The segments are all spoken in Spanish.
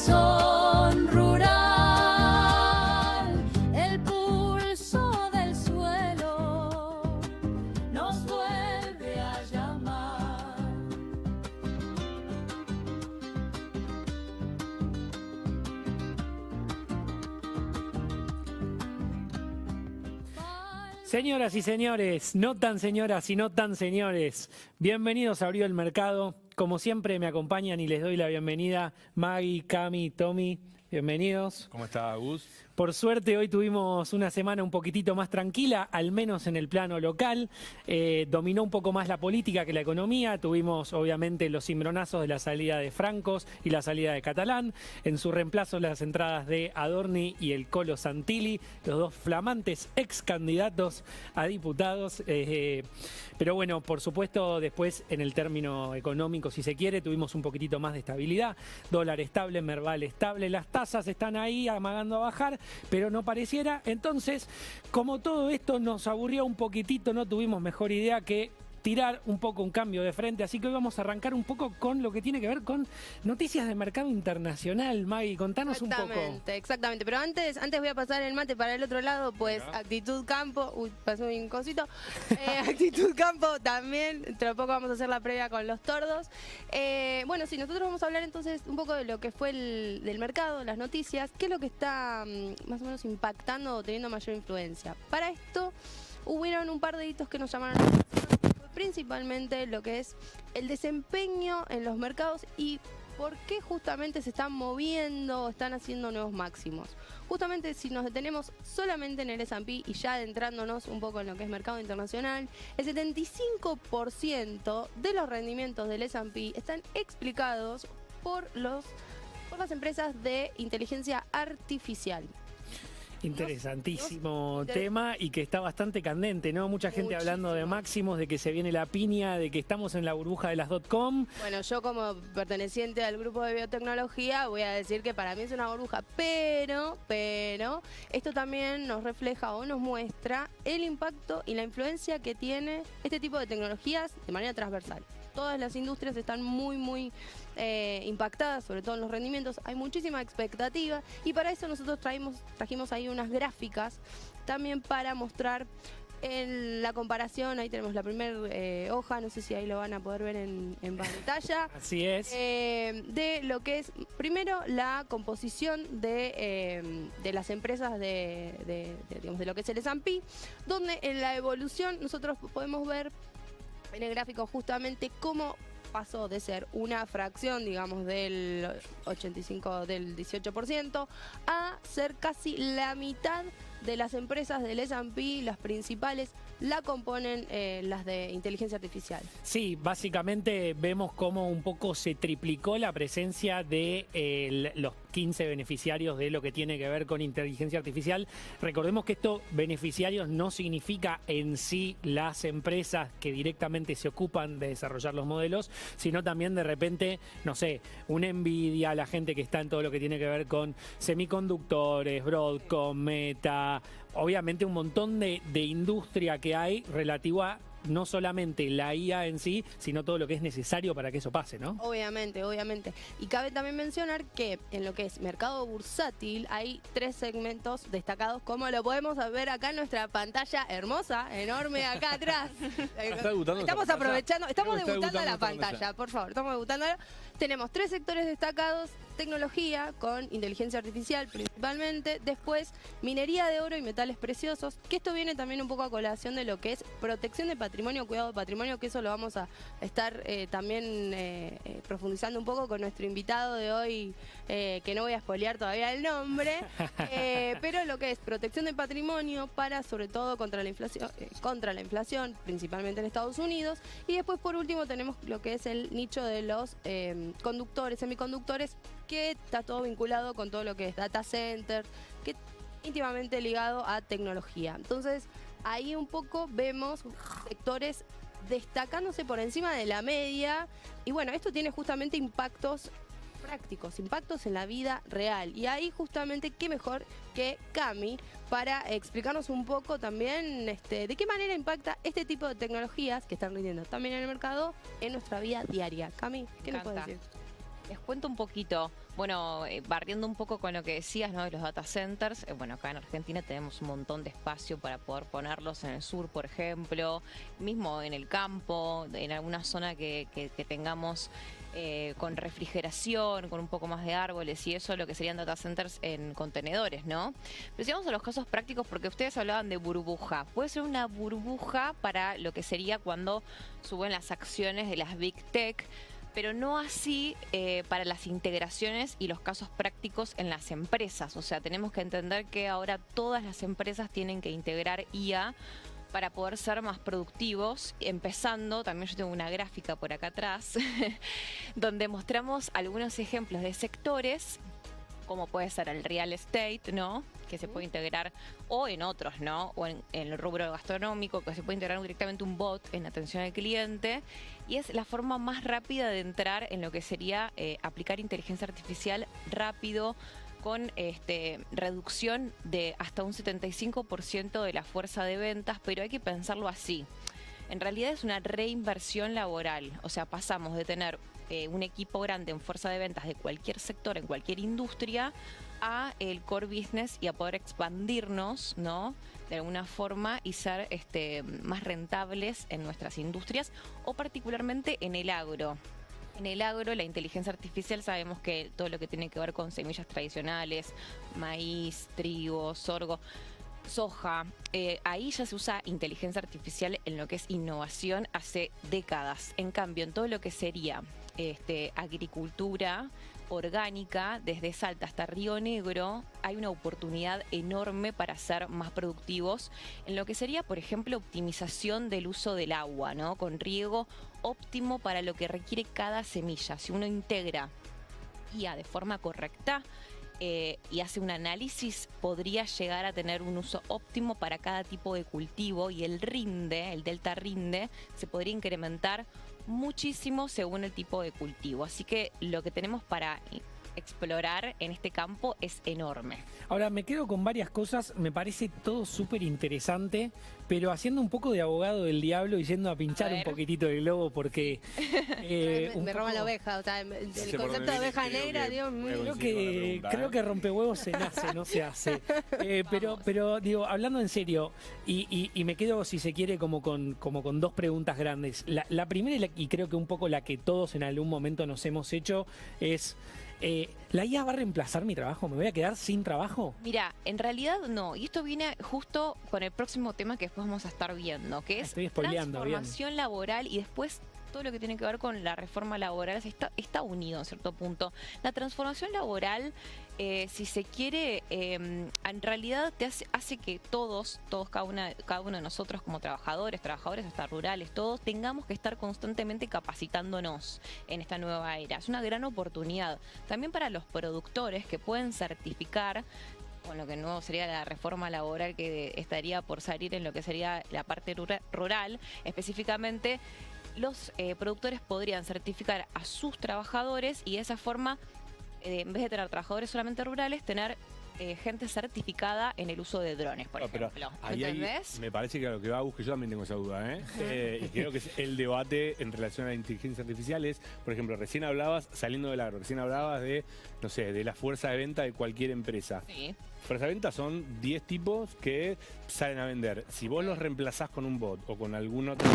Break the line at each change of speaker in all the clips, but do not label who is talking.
corazón rural, el pulso del suelo nos vuelve a llamar.
Señoras y señores, no tan señoras y no tan señores, bienvenidos a Abrió el Mercado. Como siempre me acompañan y les doy la bienvenida Maggie, Cami, Tommy, bienvenidos.
¿Cómo está, Gus?
Por suerte hoy tuvimos una semana un poquitito más tranquila, al menos en el plano local. Dominó un poco más la política que la economía. Tuvimos obviamente los cimbronazos de la salida de Francos y la salida de Catalán. En su reemplazo las entradas de Adorni y el Colo Santilli, los dos flamantes ex candidatos a diputados. Pero bueno, por supuesto después en el término económico, si se quiere, tuvimos un poquitito más de estabilidad. Dólar estable, Merval estable, las tasas están ahí amagando a bajar, pero no pareciera. Entonces, como todo esto nos aburrió un poquitito, no tuvimos mejor idea que tirar un poco un cambio de frente, así que hoy vamos a arrancar un poco con lo que tiene que ver con noticias de mercado internacional. Maggie, contanos un poco.
Exactamente, pero antes voy a pasar el mate para el otro lado, pues actitud campo, uy, pasó un cosito, actitud campo también, dentro de poco vamos a hacer la previa con los tordos. Bueno, sí, nosotros vamos a hablar entonces un poco de lo que fue del mercado, las noticias, qué es lo que está más o menos impactando o teniendo mayor influencia. Para esto hubieron un par de hitos que nos llamaron la atención, principalmente lo que es el desempeño en los mercados y por qué justamente se están moviendo o están haciendo nuevos máximos. Justamente si nos detenemos solamente en el S&P y ya adentrándonos un poco en lo que es mercado internacional, el 75% de los rendimientos del S&P están explicados por las empresas de inteligencia artificial.
Interesantísimo tema y que está bastante candente, ¿no? Mucha gente hablando de máximos, de que se viene la piña, de que estamos en la burbuja de las .com.
Bueno, yo como perteneciente al grupo de biotecnología voy a decir que para mí es una burbuja, pero esto también nos refleja o nos muestra el impacto y la influencia que tiene este tipo de tecnologías de manera transversal. Todas las industrias están muy impactadas, sobre todo en los rendimientos. Hay muchísima expectativa y para eso nosotros trajimos ahí unas gráficas también para mostrar la comparación. Ahí tenemos la primera hoja, no sé si ahí lo van a poder ver en pantalla.
Así es.
De lo que es, primero, la composición de las empresas digamos, de lo que es el S&P, donde en la evolución nosotros podemos ver en el gráfico justamente cómo pasó de ser una fracción, digamos, del 18% a ser casi la mitad de las empresas del S&P, las principales, la componen las de inteligencia artificial.
Sí, básicamente vemos cómo un poco se triplicó la presencia de los 15 beneficiarios de lo que tiene que ver con inteligencia artificial. Recordemos que esto, beneficiarios, no significa en sí las empresas que directamente se ocupan de desarrollar los modelos, sino también de repente, no sé, una Nvidia, la gente que está en todo lo que tiene que ver con semiconductores, Broadcom, Meta, obviamente un montón de industria que hay relativo a no solamente la IA en sí, sino todo lo que es necesario para que eso pase, ¿no?
Obviamente. Y cabe también mencionar que en lo que es mercado bursátil hay 3 segmentos destacados, como lo podemos ver acá en nuestra pantalla hermosa, enorme acá atrás. Estamos aprovechando, estamos debutando la pantalla, por favor, estamos debutando. Tenemos 3 sectores destacados: tecnología, con inteligencia artificial principalmente, después minería de oro y metales preciosos, que esto viene también un poco a colación de lo que es protección de patrimonio, cuidado de patrimonio, que eso lo vamos a estar también profundizando un poco con nuestro invitado de hoy, que no voy a spoilear todavía el nombre, pero lo que es protección de patrimonio para, sobre todo, contra la inflación, principalmente en Estados Unidos. Y después, por último, tenemos lo que es el nicho de los conductores, semiconductores, que está todo vinculado con todo lo que es data center, que íntimamente ligado a tecnología. Entonces, ahí un poco vemos sectores destacándose por encima de la media. Y bueno, esto tiene justamente impactos prácticos, impactos en la vida real. Y ahí justamente, qué mejor que Cami para explicarnos un poco también de qué manera impacta este tipo de tecnologías que están rindiendo también en el mercado en nuestra vida diaria. Cami, ¿qué nos puedes decir?
Les cuento un poquito, bueno, barriendo un poco con lo que decías, ¿no? De los data centers. Bueno, acá en Argentina tenemos un montón de espacio para poder ponerlos en el sur, por ejemplo, mismo en el campo, en alguna zona que tengamos con refrigeración, con un poco más de árboles y eso, lo que serían data centers en contenedores, ¿no? Pero si vamos a los casos prácticos, porque ustedes hablaban de burbuja. Puede ser una burbuja para lo que sería cuando suben las acciones de las Big Tech, pero no así para las integraciones y los casos prácticos en las empresas. O sea, tenemos que entender que ahora todas las empresas tienen que integrar IA para poder ser más productivos, empezando, también yo tengo una gráfica por acá atrás, donde mostramos algunos ejemplos de sectores, como puede ser el real estate, ¿no? Que se puede integrar, o en otros, ¿no? O en el rubro gastronómico, que se puede integrar directamente un bot en atención al cliente. Y es la forma más rápida de entrar en lo que sería aplicar inteligencia artificial rápido, con reducción de hasta un 75% de la fuerza de ventas, pero hay que pensarlo así. En realidad es una reinversión laboral, o sea, pasamos de tener un equipo grande en fuerza de ventas de cualquier sector, en cualquier industria, a el core business y a poder expandirnos, ¿no? De alguna forma y ser más rentables en nuestras industrias o particularmente en el agro. En el agro, la inteligencia artificial, sabemos que todo lo que tiene que ver con semillas tradicionales, maíz, trigo, sorgo, soja, ahí ya se usa inteligencia artificial en lo que es innovación hace décadas. En cambio, en todo lo que sería agricultura orgánica, desde Salta hasta Río Negro, hay una oportunidad enorme para ser más productivos en lo que sería, por ejemplo, optimización del uso del agua, ¿no? Con riego óptimo para lo que requiere cada semilla. Si uno integra IA de forma correcta y hace un análisis, podría llegar a tener un uso óptimo para cada tipo de cultivo y el delta rinde, se podría incrementar muchísimo según el tipo de cultivo. Así que lo que tenemos para explorar en este campo es enorme.
Ahora, me quedo con varias cosas, me parece todo súper interesante, pero haciendo un poco de abogado del diablo y yendo a pinchar un poquitito el globo porque...
me roban la oveja, o sea, el concepto de oveja negra, Dios mío.
Creo que rompehuevos se nace, no se hace. Pero digo, hablando en serio, y me quedo, si se quiere, como con dos preguntas grandes. La primera, y creo que un poco la que todos en algún momento nos hemos hecho, es... ¿la IA va a reemplazar mi trabajo? ¿Me voy a quedar sin trabajo?
Mira, en realidad no. Y esto viene justo con el próximo tema que después vamos a estar viendo, que es transformación laboral y después todo lo que tiene que ver con la reforma laboral está unido en cierto punto. La transformación laboral, si se quiere, en realidad te hace que todos, cada uno de nosotros como trabajadores hasta rurales, todos tengamos que estar constantemente capacitándonos en esta nueva era. Es una gran oportunidad. También para los productores que pueden certificar con lo que nuevo sería la reforma laboral que estaría por salir en lo que sería la parte rural, específicamente los productores podrían certificar a sus trabajadores y de esa forma, en vez de tener trabajadores solamente rurales, tener gente certificada en el uso de drones, por ejemplo. ¿Entendés?
Me parece que a lo que va a buscar, yo también tengo esa duda, y creo que es el debate en relación a la inteligencia artificial es, por ejemplo, recién hablabas, saliendo del agro, recién hablabas de, no sé, de la fuerza de venta de cualquier empresa.
Sí.
Fuerza de venta son 10 tipos que salen a vender. Si vos los reemplazás con un bot o con algún otro,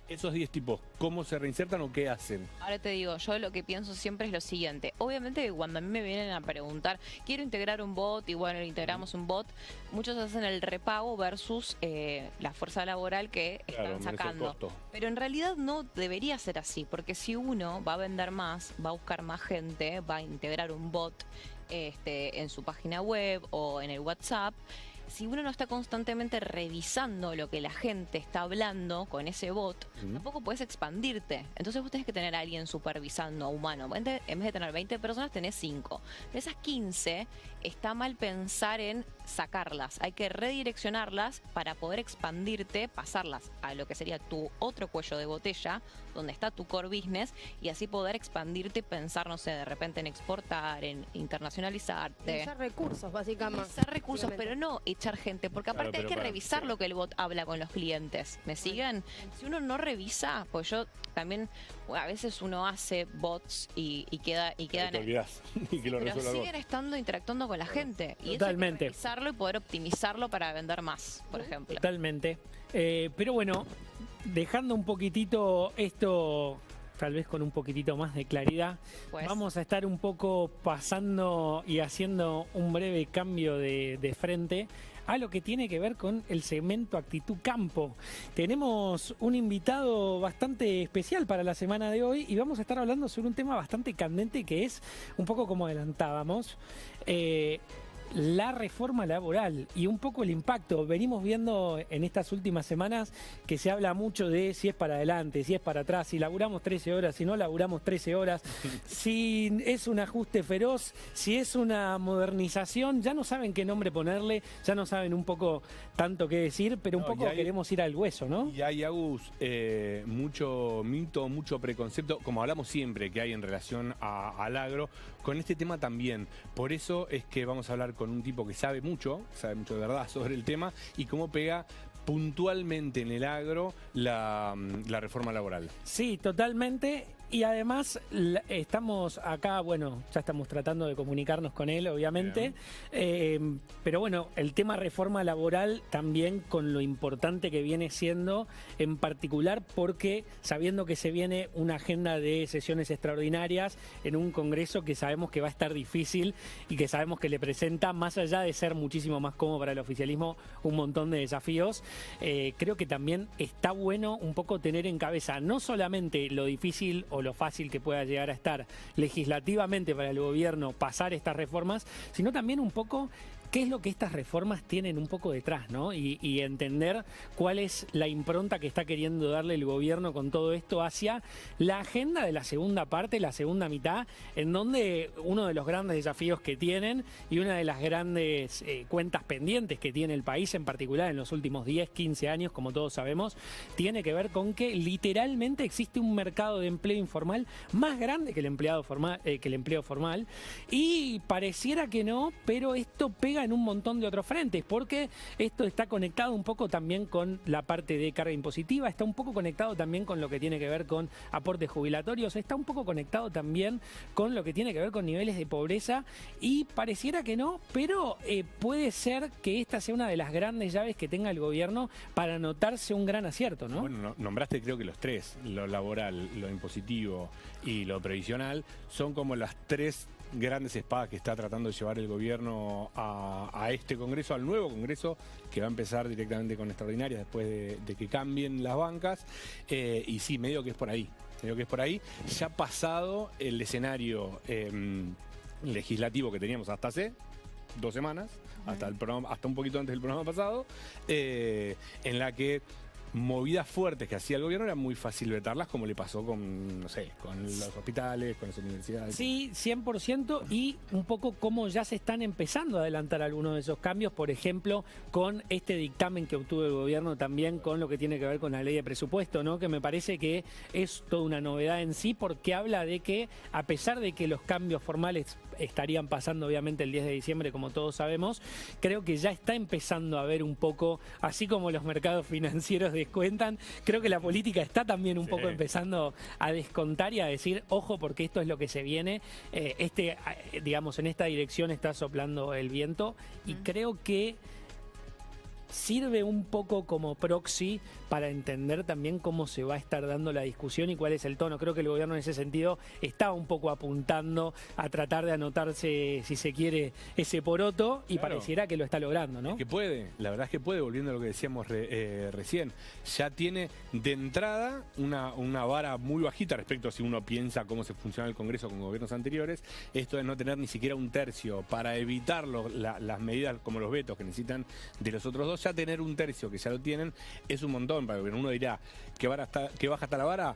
esos 10 tipos, ¿cómo se reinsertan o qué hacen?
Ahora te digo, yo lo que pienso siempre es lo siguiente. Obviamente cuando a mí me vienen a preguntar, quiero integrar un bot y bueno, integramos un bot, muchos hacen el repago versus la fuerza laboral que están sacando. Pero en realidad no debería ser así, porque si uno va a vender más, va a buscar más gente, va a integrar un bot en su página web o en el WhatsApp, si uno no está constantemente revisando lo que la gente está hablando con ese bot, tampoco puedes expandirte. Entonces vos tenés que tener a alguien supervisando, humano. En vez de tener 20 personas, tenés 5. De esas 15, está mal pensar en sacarlas, hay que redireccionarlas para poder expandirte, pasarlas a lo que sería tu otro cuello de botella, donde está tu core business, y así poder expandirte, pensar, no sé, de repente en exportar, en internacionalizarte.
Usar recursos, básicamente.
Usar recursos, pero no echar gente, porque
Claro,
aparte hay
pero
que
para-
revisar
sí.
lo que el bot habla con los clientes. ¿Me siguen? Si uno no revisa, pues yo también, a veces uno hace bots y queda
Te
en
olvidás y que lo
pero
resuelva vos.
siguen estando interactuando con la gente. Y eso hay
Totalmente.
que revisarlo y poder optimizarlo para vender más, por ejemplo.
Totalmente. Pero bueno, dejando un poquitito esto, tal vez con un poquitito más de claridad,
Pues,
vamos a estar un poco pasando y haciendo un breve cambio de frente a lo que tiene que ver con el segmento Actitud Campo. Tenemos un invitado bastante especial para la semana de hoy y vamos a estar hablando sobre un tema bastante candente que es, un poco como adelantábamos, la reforma laboral y un poco el impacto. Venimos viendo en estas últimas semanas que se habla mucho de si es para adelante, si es para atrás, si laburamos 13 horas, si no laburamos 13 horas, si es un ajuste feroz, si es una modernización. Ya no saben qué nombre ponerle, ya no saben un poco tanto qué decir, pero un
No,
poco
y hay-
queremos ir al hueso, ¿no?
Y hay, Agus, mucho mito, mucho preconcepto, como hablamos siempre que hay en relación al agro, con este tema también. Por eso es que vamos a hablar con un tipo que sabe mucho de verdad sobre el tema y cómo pega puntualmente en el agro la reforma laboral.
Sí, totalmente. Y además estamos acá, bueno, ya estamos tratando de comunicarnos con él, obviamente. Pero bueno, el tema reforma laboral también con lo importante que viene siendo, en particular porque sabiendo que se viene una agenda de sesiones extraordinarias en un Congreso que sabemos que va a estar difícil y que sabemos que le presenta, más allá de ser muchísimo más cómodo para el oficialismo, un montón de desafíos. Creo que también está bueno un poco tener en cabeza no solamente lo difícil o lo fácil que pueda llegar a estar legislativamente para el gobierno pasar estas reformas, sino también un poco qué es lo que estas reformas tienen un poco detrás, ¿no? Y entender cuál es la impronta que está queriendo darle el gobierno con todo esto hacia la agenda de la segunda parte, la segunda mitad, en donde uno de los grandes desafíos que tienen y una de las grandes cuentas pendientes que tiene el país, en particular en los últimos 10, 15 años, como todos sabemos, tiene que ver con que literalmente existe un mercado de empleo informal más grande que el empleo formal, y pareciera que no, pero esto pega en un montón de otros frentes, porque esto está conectado un poco también con la parte de carga impositiva, está un poco conectado también con lo que tiene que ver con aportes jubilatorios, está un poco conectado también con lo que tiene que ver con niveles de pobreza, y pareciera que no, pero puede ser que esta sea una de las grandes llaves que tenga el gobierno para anotarse un gran acierto, ¿no?
Bueno, nombraste creo que los tres, lo laboral, lo impositivo y lo previsional, son como las tres grandes espadas que está tratando de llevar el gobierno a este Congreso, al nuevo Congreso, que va a empezar directamente con extraordinarias después de que cambien las bancas. Y sí, medio que es por ahí. Ya pasado el escenario legislativo que teníamos hasta hace 2 semanas, hasta un poquito antes del programa pasado, en la que movidas fuertes que hacía el gobierno era muy fácil vetarlas, como le pasó con, no sé, con los hospitales, con las universidades.
Sí, 100%, y un poco cómo ya se están empezando a adelantar algunos de esos cambios, por ejemplo, con este dictamen que obtuvo el gobierno también con lo que tiene que ver con la ley de presupuesto, ¿no? Que me parece que es toda una novedad en sí, porque habla de que, a pesar de que los cambios formales estarían pasando obviamente el 10 de diciembre, como todos sabemos, creo que ya está empezando a ver un poco, así como los mercados financieros descuentan, creo que la política está también un poco empezando a descontar y a decir, ojo, porque esto es lo que se viene, digamos, en esta dirección está soplando el viento, y creo que sirve un poco como proxy para entender también cómo se va a estar dando la discusión y cuál es el tono. Creo que el gobierno en ese sentido está un poco apuntando a tratar de anotarse, si se quiere, ese poroto, y
Claro.
pareciera que lo está logrando, ¿no?
Que puede, la verdad es que puede, volviendo a lo que decíamos recién, ya tiene de entrada una vara muy bajita respecto a si uno piensa cómo se funciona el Congreso con gobiernos anteriores. Esto de no tener ni siquiera un tercio para evitar las medidas como los vetos que necesitan de los otros dos, ya tener un tercio que ya lo tienen es un montón para el gobierno. Uno dirá que baja está la vara.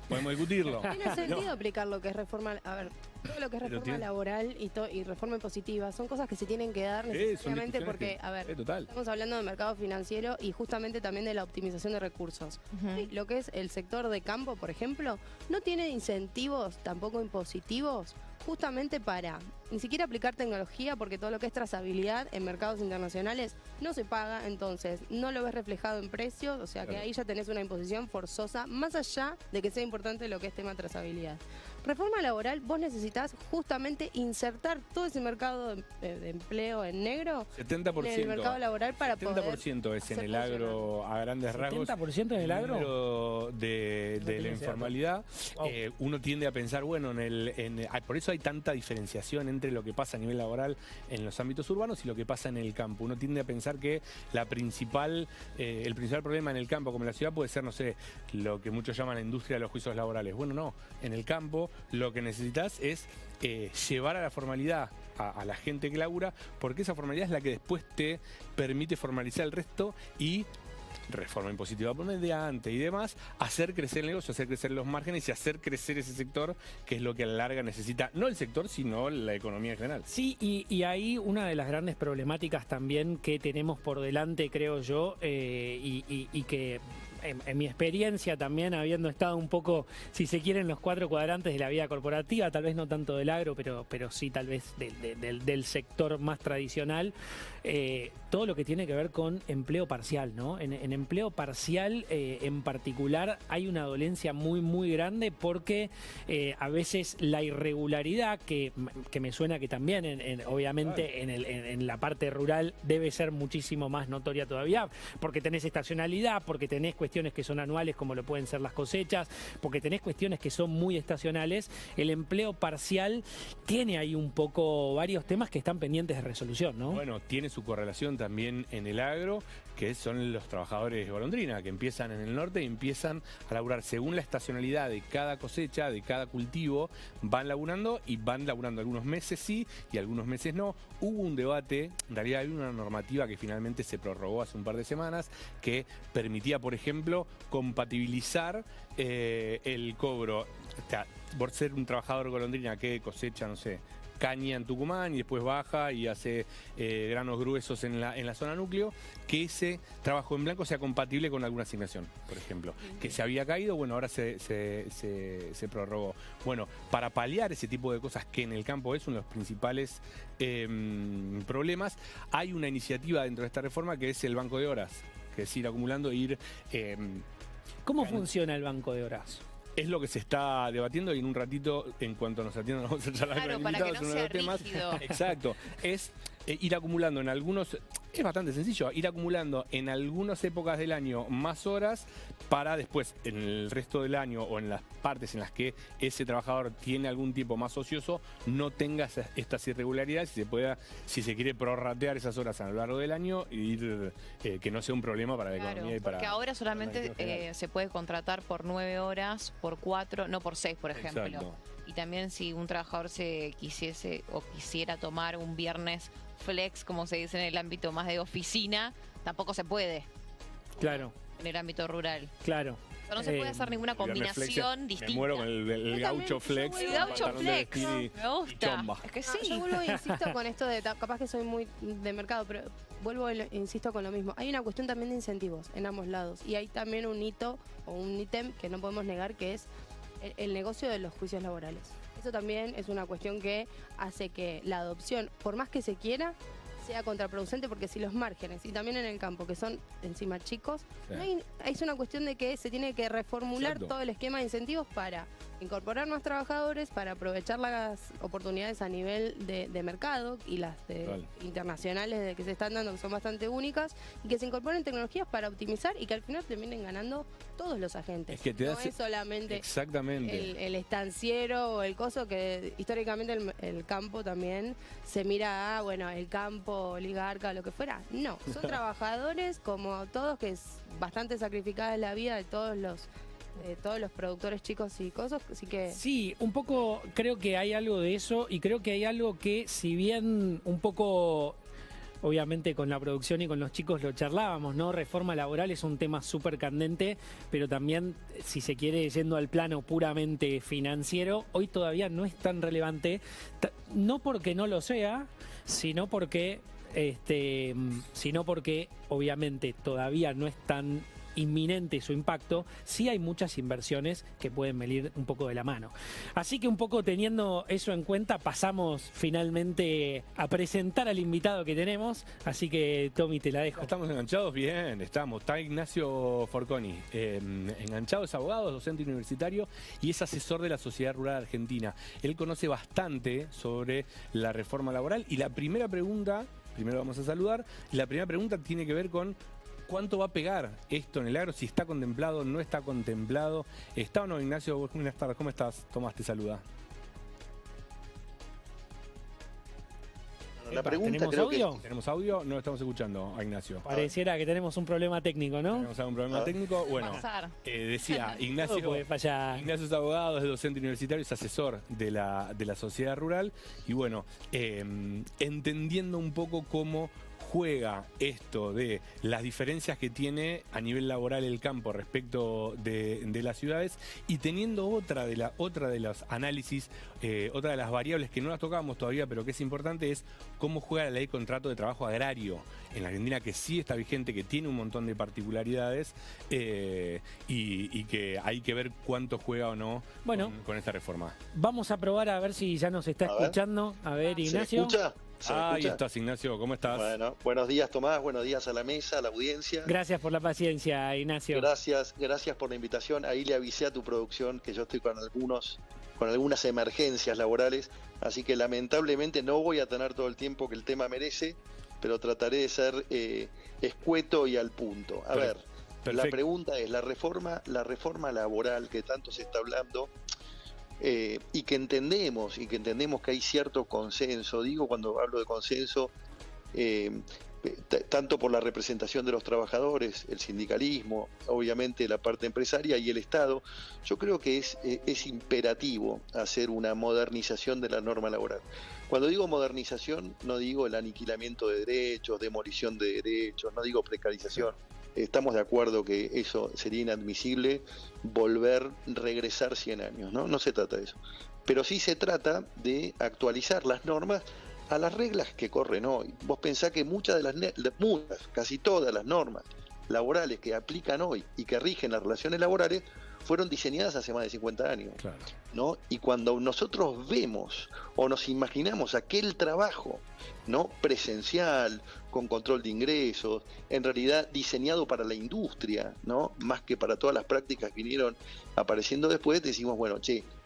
podemos discutirlo.
Tiene sentido aplicar lo que es reforma, a ver, todo lo que es
Pero
reforma
tiene-
laboral y reforma impositiva son cosas que se tienen que dar
Son
necesariamente
discusiones
porque,
que-
a ver,
total.
estamos hablando de mercado financiero y justamente también de la optimización de recursos. Y lo que es el sector de campo, por ejemplo, no tiene incentivos tampoco impositivos justamente para ni siquiera aplicar tecnología porque todo lo que es trazabilidad en mercados internacionales no se paga, entonces no lo ves reflejado en precios, o sea que
Claro.
ahí ya tenés una imposición forzosa, más allá de que sea importante lo que es tema de trazabilidad. Reforma laboral, vos necesitas justamente insertar todo ese mercado de empleo en negro
70%.
en el mercado laboral para poder
70% es en
hacer
el agro a grandes rasgos.
¿70% en el agro?
Número de
No
la
tenía ese dato.
informalidad.
Wow.
Uno tiende a pensar, bueno, por eso hay tanta diferenciación entre lo que pasa a nivel laboral en los ámbitos urbanos y lo que pasa en el campo. Uno tiende a pensar que el principal problema en el campo, como en la ciudad, puede ser, no sé, lo que muchos llaman la industria de los juicios laborales. Bueno, no. En el campo lo que necesitas es llevar a la formalidad a la gente que labura, porque esa formalidad es la que después te permite formalizar el resto y reforma impositiva por mediante y demás, hacer crecer el negocio, hacer crecer los márgenes y hacer crecer ese sector, que es lo que a la larga necesita, no el sector, sino la economía en general.
Sí, y ahí una de las grandes problemáticas también que tenemos por delante, creo yo, y que en mi experiencia también, habiendo estado un poco, si se quiere, en los 4 cuadrantes de la vida corporativa, tal vez no tanto del agro, pero sí tal vez del sector más tradicional, todo lo que tiene que ver con empleo parcial, ¿no? En empleo parcial en particular hay una dolencia muy, muy grande porque a veces la irregularidad, que me suena que también, obviamente, en la parte rural debe ser muchísimo más notoria todavía, porque tenés estacionalidad, porque tenés cuestiones que son anuales como lo pueden ser las cosechas, porque tenés cuestiones que son muy estacionales. El empleo parcial tiene ahí un poco varios temas que están pendientes de resolución, ¿no?
Bueno, tiene su correlación también en el agro, que son los trabajadores golondrina, que empiezan en el norte y empiezan a laburar según la estacionalidad de cada cosecha, de cada cultivo, van laburando algunos meses sí y algunos meses no. Hubo un debate, en realidad hay una normativa que finalmente se prorrogó hace un par de semanas, que permitía, por ejemplo, compatibilizar el cobro, o sea, por ser un trabajador golondrina que cosecha, no sé, caña en Tucumán y después baja y hace granos gruesos en la zona núcleo, que ese trabajo en blanco sea compatible con alguna asignación, por ejemplo, que se había caído, bueno, ahora se prorrogó. Bueno, para paliar ese tipo de cosas que en el campo es uno de los principales problemas, hay una iniciativa dentro de esta reforma que es el banco de horas, que es ir acumulando,
¿Cómo funciona el banco de horas?
es lo que se está debatiendo y en un ratito, en cuanto nos atiendan, vamos a charlar
Claro,
con el
para
invitado,
que
es
no
uno de
sea
los temas.
rígido.
Exacto, es ir acumulando en algunos, es bastante sencillo, ir acumulando en algunas épocas del año más horas para después en el resto del año o en las partes en las que ese trabajador tiene algún tiempo más ocioso no tenga estas irregularidades y se pueda, si se quiere, prorratear esas horas a lo largo del año y ir, que no sea un problema para la
Claro,
economía y para...
porque ahora solamente
la economía general.
se puede contratar por 9 horas, por 4, no por 6, por ejemplo.
Exacto.
Y también si un trabajador se quisiese o quisiera tomar un viernes flex, como se dice en el ámbito más de oficina, tampoco se puede
Claro,
en el ámbito rural.
claro.
O sea, no se puede hacer ninguna
El viernes flex,
combinación distinta.
Me muero con el
Yo
gaucho
también,
flex.
yo
El
vuelvo-
gaucho
pantalón de
flex,
vestir y-
me gusta.
y chomba.
Es que
No,
sí.
yo vuelvo e insisto con esto de, capaz que soy muy de mercado, pero vuelvo e insisto con lo mismo. Hay una cuestión también de incentivos en ambos lados y hay también un hito o un ítem que no podemos negar que es el negocio de los juicios laborales. Eso también es una cuestión que hace que la adopción, por más que se quiera, sea contraproducente porque si los márgenes y también en el campo, que son encima chicos,
Sí.
no es una cuestión de que se tiene que reformular
Exacto.
todo el esquema de incentivos para incorporar más trabajadores, para aprovechar las oportunidades a nivel de mercado y las
Total.
internacionales de que se están dando, que son bastante únicas, y que se incorporen tecnologías para optimizar y que al final terminen ganando todos los agentes.
Es que te
no
hace-
es solamente
Exactamente.
el estanciero o el coso, que históricamente el campo también se mira a, bueno, el campo, oligarca, lo que fuera. No, son trabajadores como todos, que es bastante sacrificada la vida de todos los productores chicos y cosas, así que...
Sí, un poco creo que hay algo de eso y creo que hay algo que, si bien un poco obviamente con la producción y con los chicos lo charlábamos, ¿no? Reforma laboral es un tema súper candente, pero también, si se quiere, yendo al plano puramente financiero, hoy todavía no es tan relevante, no porque no lo sea, sino porque obviamente todavía no es tan inminente su impacto. Sí hay muchas inversiones que pueden venir un poco de la mano. Así que un poco teniendo eso en cuenta, pasamos finalmente a presentar al invitado que tenemos. Así que, Tommy, te la dejo.
¿Estamos enganchados? Bien, estamos. Está Ignacio Forconi, enganchado, es abogado, docente universitario y es asesor de la Sociedad Rural Argentina. Él conoce bastante sobre la reforma laboral y la primera pregunta, primero vamos a saludar, y la primera pregunta tiene que ver con ¿cuánto va a pegar esto en el agro? Si está contemplado, no está contemplado. ¿Está o no, Ignacio? Buenas tardes, ¿cómo estás? Tomás te saluda.
La pregunta,
¿tenemos
creo
audio?
¿Tenemos audio? No lo estamos escuchando a Ignacio.
Pareciera que tenemos un problema técnico, ¿no?
¿Tenemos algún problema técnico? Bueno,
Pasar.
decía
Todo
Ignacio.
puede fallar.
Ignacio es abogado, es docente universitario, es asesor de la sociedad rural y bueno, entendiendo un poco cómo juega esto de las diferencias que tiene a nivel laboral el campo respecto de las ciudades y teniendo otra de los análisis, otra de las variables que no las tocábamos todavía, pero que es importante, es cómo juega la ley de contrato de trabajo agrario en la Argentina, que sí está vigente, que tiene un montón de particularidades y que hay que ver cuánto juega o no con esta reforma.
Vamos a probar a ver si ya nos está escuchando. A ver, Ignacio.
¿Se escucha? ¿Se me
Ahí
escucha?
estás, Ignacio, ¿cómo estás?
Bueno, buenos días, Tomás, buenos días a la mesa, a la audiencia.
Gracias por la paciencia, Ignacio.
Gracias por la invitación. Ahí le avisé a tu producción que yo estoy con algunas emergencias laborales, así que lamentablemente no voy a tener todo el tiempo que el tema merece, pero trataré de ser escueto y al punto. A ver,
perfecto.
La pregunta es, la reforma laboral que tanto se está hablando, y que entendemos que hay cierto consenso, digo cuando hablo de consenso, tanto por la representación de los trabajadores, el sindicalismo, obviamente la parte empresaria y el Estado, yo creo que es imperativo hacer una modernización de la norma laboral. Cuando digo modernización, no digo el aniquilamiento de derechos, demolición de derechos, no digo precarización. Estamos de acuerdo que eso sería inadmisible, regresar 100 años, ¿no? No se trata de eso. Pero sí se trata de actualizar las normas a las reglas que corren hoy. Vos pensás que casi todas las normas laborales que aplican hoy y que rigen las relaciones laborales fueron diseñadas hace más de 50 años,
Claro.
¿no? Y cuando nosotros vemos o nos imaginamos aquel trabajo, ¿no?, presencial, con control de ingresos, en realidad diseñado para la industria, ¿no?, más que para todas las prácticas que vinieron apareciendo después, decimos, bueno,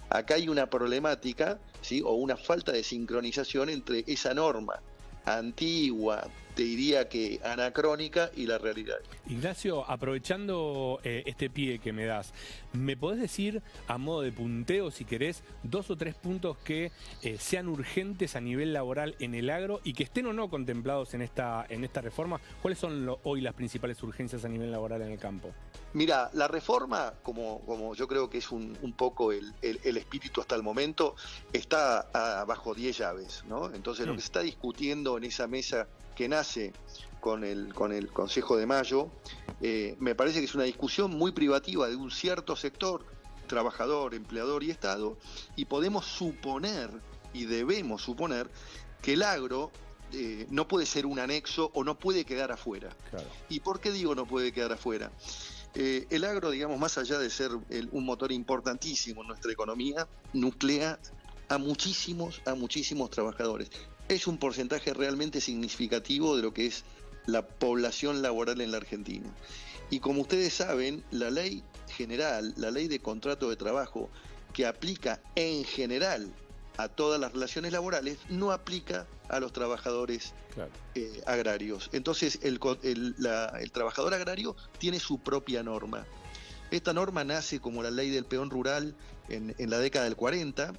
acá hay una problemática, ¿sí?, o una falta de sincronización entre esa norma antigua, te diría que anacrónica, y la realidad.
Ignacio, aprovechando este pie que me das, ¿me podés decir, a modo de punteo, si querés, 2 o 3 puntos que sean urgentes a nivel laboral en el agro y que estén o no contemplados en esta reforma? ¿Cuáles son hoy las principales urgencias a nivel laboral en el campo?
Mira, la reforma, como yo creo que es un poco el espíritu hasta el momento, está bajo 10 llaves, ¿no? Entonces lo que se está discutiendo en esa mesa que nace con el Consejo de Mayo, me parece que es una discusión muy privativa de un cierto sector, trabajador, empleador y Estado, y podemos suponer, y debemos suponer, que el agro no puede ser un anexo o no puede quedar afuera.
Claro.
¿Y por qué digo no puede quedar afuera? El agro, digamos, más allá de ser un motor importantísimo en nuestra economía, nuclea a muchísimos trabajadores. Es un porcentaje realmente significativo de lo que es la población laboral en la Argentina. Y como ustedes saben, la ley general, la ley de contrato de trabajo, que aplica en general a todas las relaciones laborales, no aplica a los trabajadores agrarios. Entonces el trabajador agrario tiene su propia norma. Esta norma nace como la ley del peón rural en la década del 40,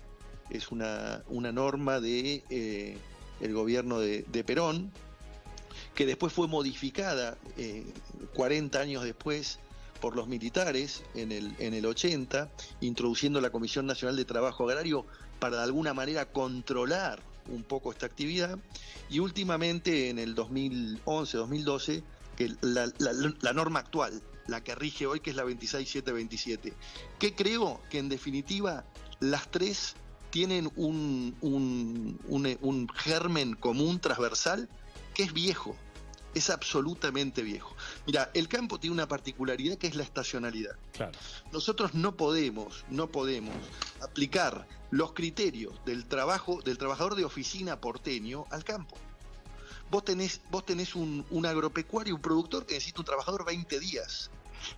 es una norma de el gobierno de Perón, que después fue modificada 40 años después por los militares en el 80, introduciendo la Comisión Nacional de Trabajo Agrario para de alguna manera controlar un poco esta actividad y últimamente en el 2011-2012, que la norma actual, la que rige hoy, que es la 26727, que creo que en definitiva las tres tienen un germen común transversal que es viejo, es absolutamente viejo. Mira, el campo tiene una particularidad que es la estacionalidad.
Claro.
Nosotros no podemos aplicar los criterios del trabajador de oficina porteño al campo. Vos tenés un agropecuario, un productor que necesita un trabajador 20 días.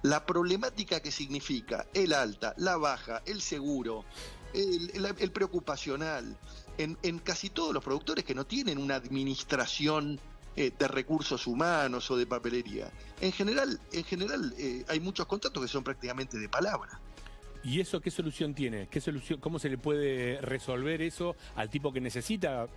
La problemática que significa el alta, la baja, el seguro, el preocupacional, en casi todos los productores que no tienen una administración de recursos humanos o de papelería. En general hay muchos contratos que son prácticamente de palabra.
¿Y eso qué solución tiene? ¿Cómo se le puede resolver eso al tipo que necesita,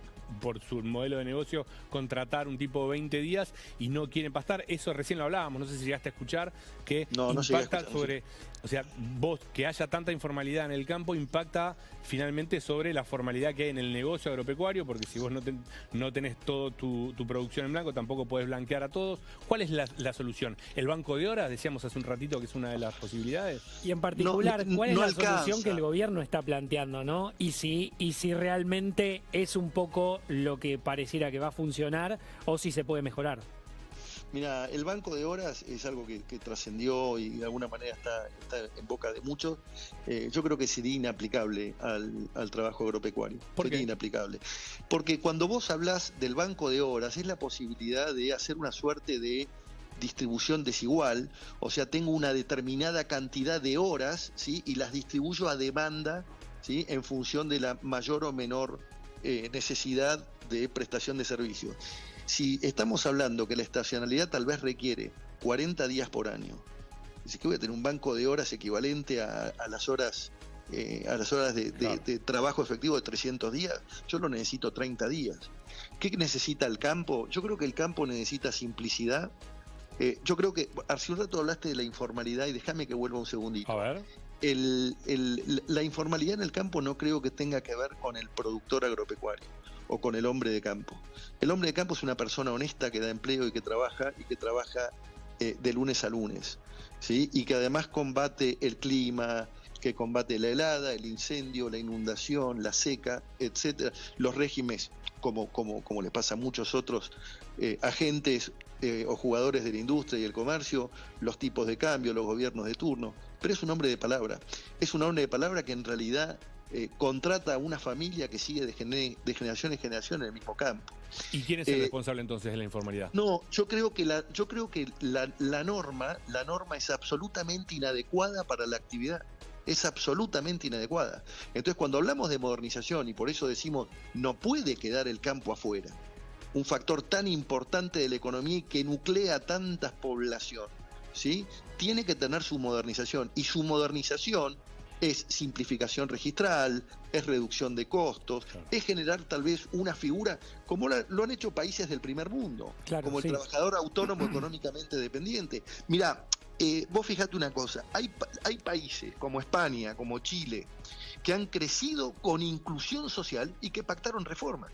por su modelo de negocio, contratar un tipo de 20 días y no quiere pastar? Eso recién lo hablábamos, no sé si llegaste a escuchar, que
no llegué a
impacta
escuchar,
sobre... O sea, vos, que haya tanta informalidad en el campo, impacta finalmente sobre la formalidad que hay en el negocio agropecuario, porque si vos no tenés toda tu producción en blanco, tampoco podés blanquear a todos. ¿Cuál es la solución? ¿El banco de horas? Decíamos hace un ratito que es una de las posibilidades.
Y en particular, ¿cuál es la
alcanza.
solución que el gobierno está planteando, ¿no? Y si realmente es un poco lo que pareciera que va a funcionar o si se puede mejorar.
Mira, el banco de horas es algo que trascendió y de alguna manera está en boca de muchos. Yo creo que sería inaplicable al trabajo agropecuario.
¿Por
Sería
qué?
inaplicable. Porque cuando vos hablás del banco de horas, es la posibilidad de hacer una suerte de distribución desigual, o sea, tengo una determinada cantidad de horas, ¿sí? Y las distribuyo a demanda, ¿sí? En función de la mayor o menor necesidad de prestación de servicios. Si estamos hablando que la estacionalidad tal vez requiere 40 días por año, así que voy a tener un banco de horas equivalente a las horas de trabajo efectivo de 300 días, yo lo necesito 30 días. ¿Qué necesita el campo? Yo creo que el campo necesita simplicidad. Yo creo que, hace un rato hablaste de la informalidad y déjame que vuelva un segundito.
A ver.
La informalidad en el campo no creo que tenga que ver con el productor agropecuario o con el hombre de campo. El hombre de campo es una persona honesta que da empleo y que trabaja de lunes a lunes, ¿sí? Y que además combate el clima, que combate la helada, el incendio, la inundación, la seca, etcétera, los regímenes, como le pasa a muchos otros agentes o jugadores de la industria y el comercio, los tipos de cambio, los gobiernos de turno. Pero es un hombre de palabra. Es un hombre de palabra que en realidad contrata a una familia que sigue de generación en generación en el mismo campo.
¿Y quién es el responsable entonces de la informalidad?
No, yo creo que la norma es absolutamente inadecuada para la actividad. Es absolutamente inadecuada. Entonces, cuando hablamos de modernización, y por eso decimos, no puede quedar el campo afuera, un factor tan importante de la economía y que nuclea tantas poblaciones, ¿sí? Tiene que tener su modernización, y su modernización es simplificación registral, es reducción de costos,
claro,
es generar tal vez una figura como lo han hecho países del primer mundo,
Claro,
como el
sí.
trabajador autónomo económicamente dependiente. Mirá, vos fijate una cosa, hay países como España, como Chile, que han crecido con inclusión social y que pactaron reformas.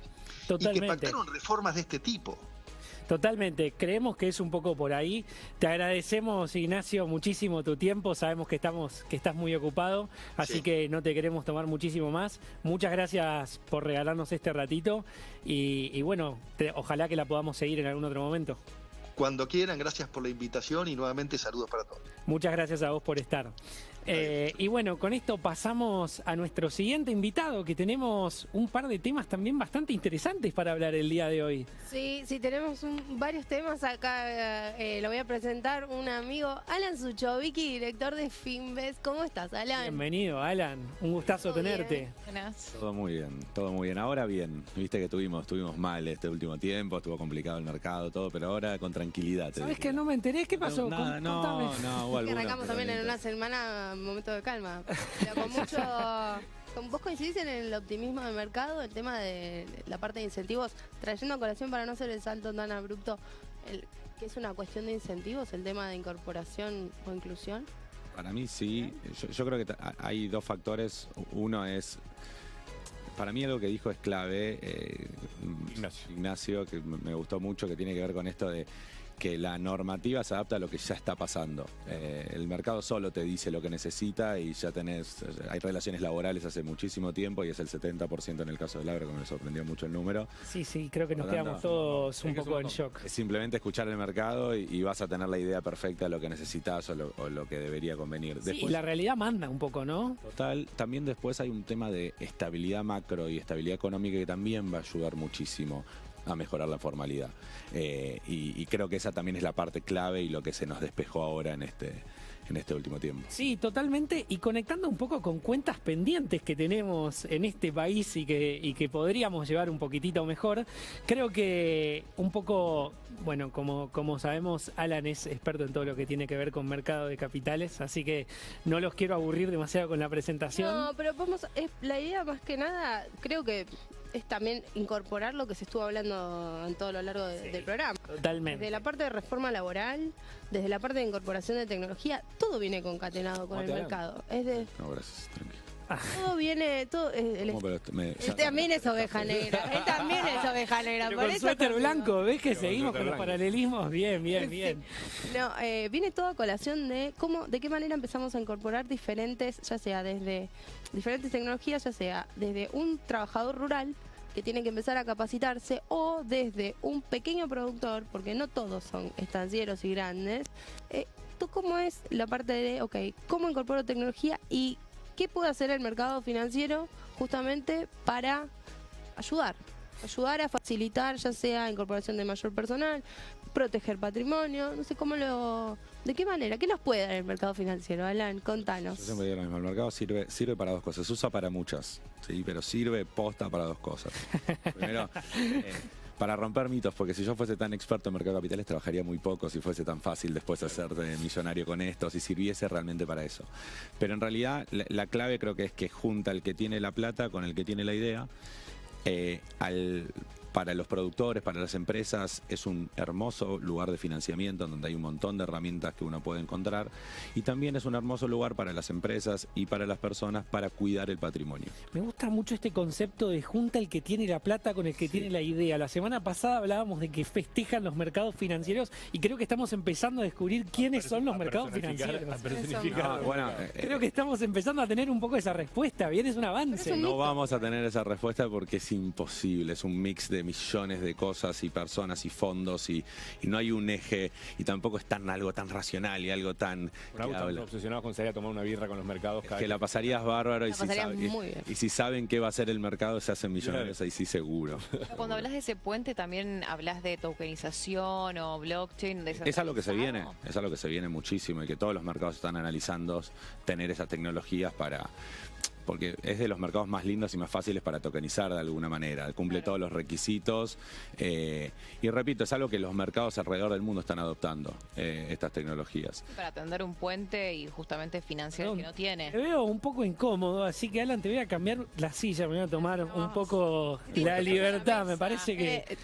Totalmente.
Y que pactaron reformas de este tipo.
Totalmente, creemos que es un poco por ahí. Te agradecemos, Ignacio, muchísimo tu tiempo. Sabemos que estás muy ocupado, así
Sí.
que no te queremos tomar muchísimo más. Muchas gracias por regalarnos este ratito y bueno, ojalá que la podamos seguir en algún otro momento.
Cuando quieran, gracias por la invitación y nuevamente saludos para todos.
Muchas gracias a vos por estar. Y bueno, con esto pasamos a nuestro siguiente invitado, que tenemos un par de temas también bastante interesantes para hablar el día de hoy.
Sí, tenemos varios temas acá. Lo voy a presentar un amigo, Alan Suchovicki, director de Finves. ¿Cómo estás, Alan?
Bienvenido, Alan. Un gustazo
Todo
tenerte.
bien.
Buenas.
Todo muy bien, todo muy bien. Ahora bien, viste que estuvimos mal este último tiempo, estuvo complicado el mercado, todo, pero ahora con tranquilidad.
¿Sabes que no me enteré? ¿Qué pasó?
Nada,
Contame.
hubo
Que
algunos
arrancamos también en una
problemitas.
semana, un momento de calma. Pero con mucho. ¿Vos coincidís en el optimismo del mercado, el tema de la parte de incentivos, trayendo a colación para no hacer el salto tan abrupto, que es una cuestión de incentivos, el tema de incorporación o inclusión?
Para mí sí, yo creo que hay dos factores. Uno es, para mí algo que dijo es clave, Ignacio, que me gustó mucho, que tiene que ver con esto de que la normativa se adapta a lo que ya está pasando. El mercado solo te dice lo que necesita y ya hay relaciones laborales hace muchísimo tiempo y es el 70% en el caso del agro, que me sorprendió mucho el número.
Sí, creo que nos
Por lo
quedamos
tanto,
todos un poco en shock.
Es simplemente escuchar el mercado y vas a tener la idea perfecta de lo que necesitas o lo que debería convenir.
Sí, y
Después,
la realidad manda un poco, ¿no?
total, también después hay un tema de estabilidad macro y estabilidad económica que también va a ayudar muchísimo a mejorar la formalidad. Y creo que esa también es la parte clave y lo que se nos despejó ahora en este último tiempo.
Sí, totalmente. Y conectando un poco con cuentas pendientes que tenemos en este país y que podríamos llevar un poquitito mejor, creo que un poco, bueno, como sabemos, Alan es experto en todo lo que tiene que ver con mercado de capitales, así que no los quiero aburrir demasiado con la presentación.
No, pero la idea más que nada, creo que es también incorporar lo que se estuvo hablando en todo lo largo del programa.
Totalmente.
Desde la parte de reforma laboral, desde la parte de incorporación de tecnología, todo viene concatenado con el mercado.
No, gracias, tranquilo.
Todo viene,
¿Cómo? Pero
él también es oveja negra, él también es oveja negra.
Pero
por
con
eso
suéter
conmigo.
blanco, ¿ves que
Con
seguimos
suéter
con los
blanco.
paralelismos? Bien.
No, viene toda a colación de de qué manera empezamos a incorporar diferentes, ya sea desde diferentes tecnologías, ya sea desde un trabajador rural que tiene que empezar a capacitarse o desde un pequeño productor, porque no todos son estancieros y grandes. ¿Cómo es la parte de, cómo incorporo tecnología y qué puede hacer el mercado financiero justamente para ayudar a facilitar, ya sea incorporación de mayor personal, proteger patrimonio, no sé de qué manera, qué nos puede dar el mercado financiero? Alan, contanos.
Yo siempre digo lo mismo, el mercado sirve para dos cosas, se usa para muchas, ¿sí? Pero sirve posta para dos cosas. Primero, para romper mitos, porque si yo fuese tan experto en mercado de capitales trabajaría muy poco, si fuese tan fácil después hacerte millonario con esto, si sirviese realmente para eso. Pero en realidad la clave creo que es que junta el que tiene la plata con el que tiene la idea. Para los productores, para las empresas, es un hermoso lugar de financiamiento donde hay un montón de herramientas que uno puede encontrar y también es un hermoso lugar para las empresas y para las personas para cuidar el patrimonio.
Me gusta mucho este concepto de junta el que tiene la plata con el que tiene la idea. La semana pasada hablábamos de que festejan los mercados financieros y creo que estamos empezando a descubrir quiénes son los mercados financieros. Creo que estamos empezando a tener un poco esa respuesta. Bien, es un avance.
No vamos a tener esa respuesta porque es imposible, es un mix de millones de cosas y personas y fondos y no hay un eje y tampoco es algo tan racional y algo tan...
Estamos obsesionados con salir a tomar una birra con los mercados.
Que la pasarías bárbaro y,
muy bien.
y si saben qué va a hacer el mercado se hacen millonarios ahí sí seguro.
Cuando hablas de ese puente también hablas de tokenización o blockchain.
Es algo que se viene, es algo que se viene muchísimo y que todos los mercados están analizando tener esas tecnologías porque es de los mercados más lindos y más fáciles para tokenizar de alguna manera, cumple todos los requisitos y repito, es algo que los mercados alrededor del mundo están adoptando, estas tecnologías.
Para tender un puente y justamente financiar el que no tiene.
Te veo un poco incómodo, así que Alan, te voy a cambiar la silla, me voy a tomar un poco la libertad, me parece que...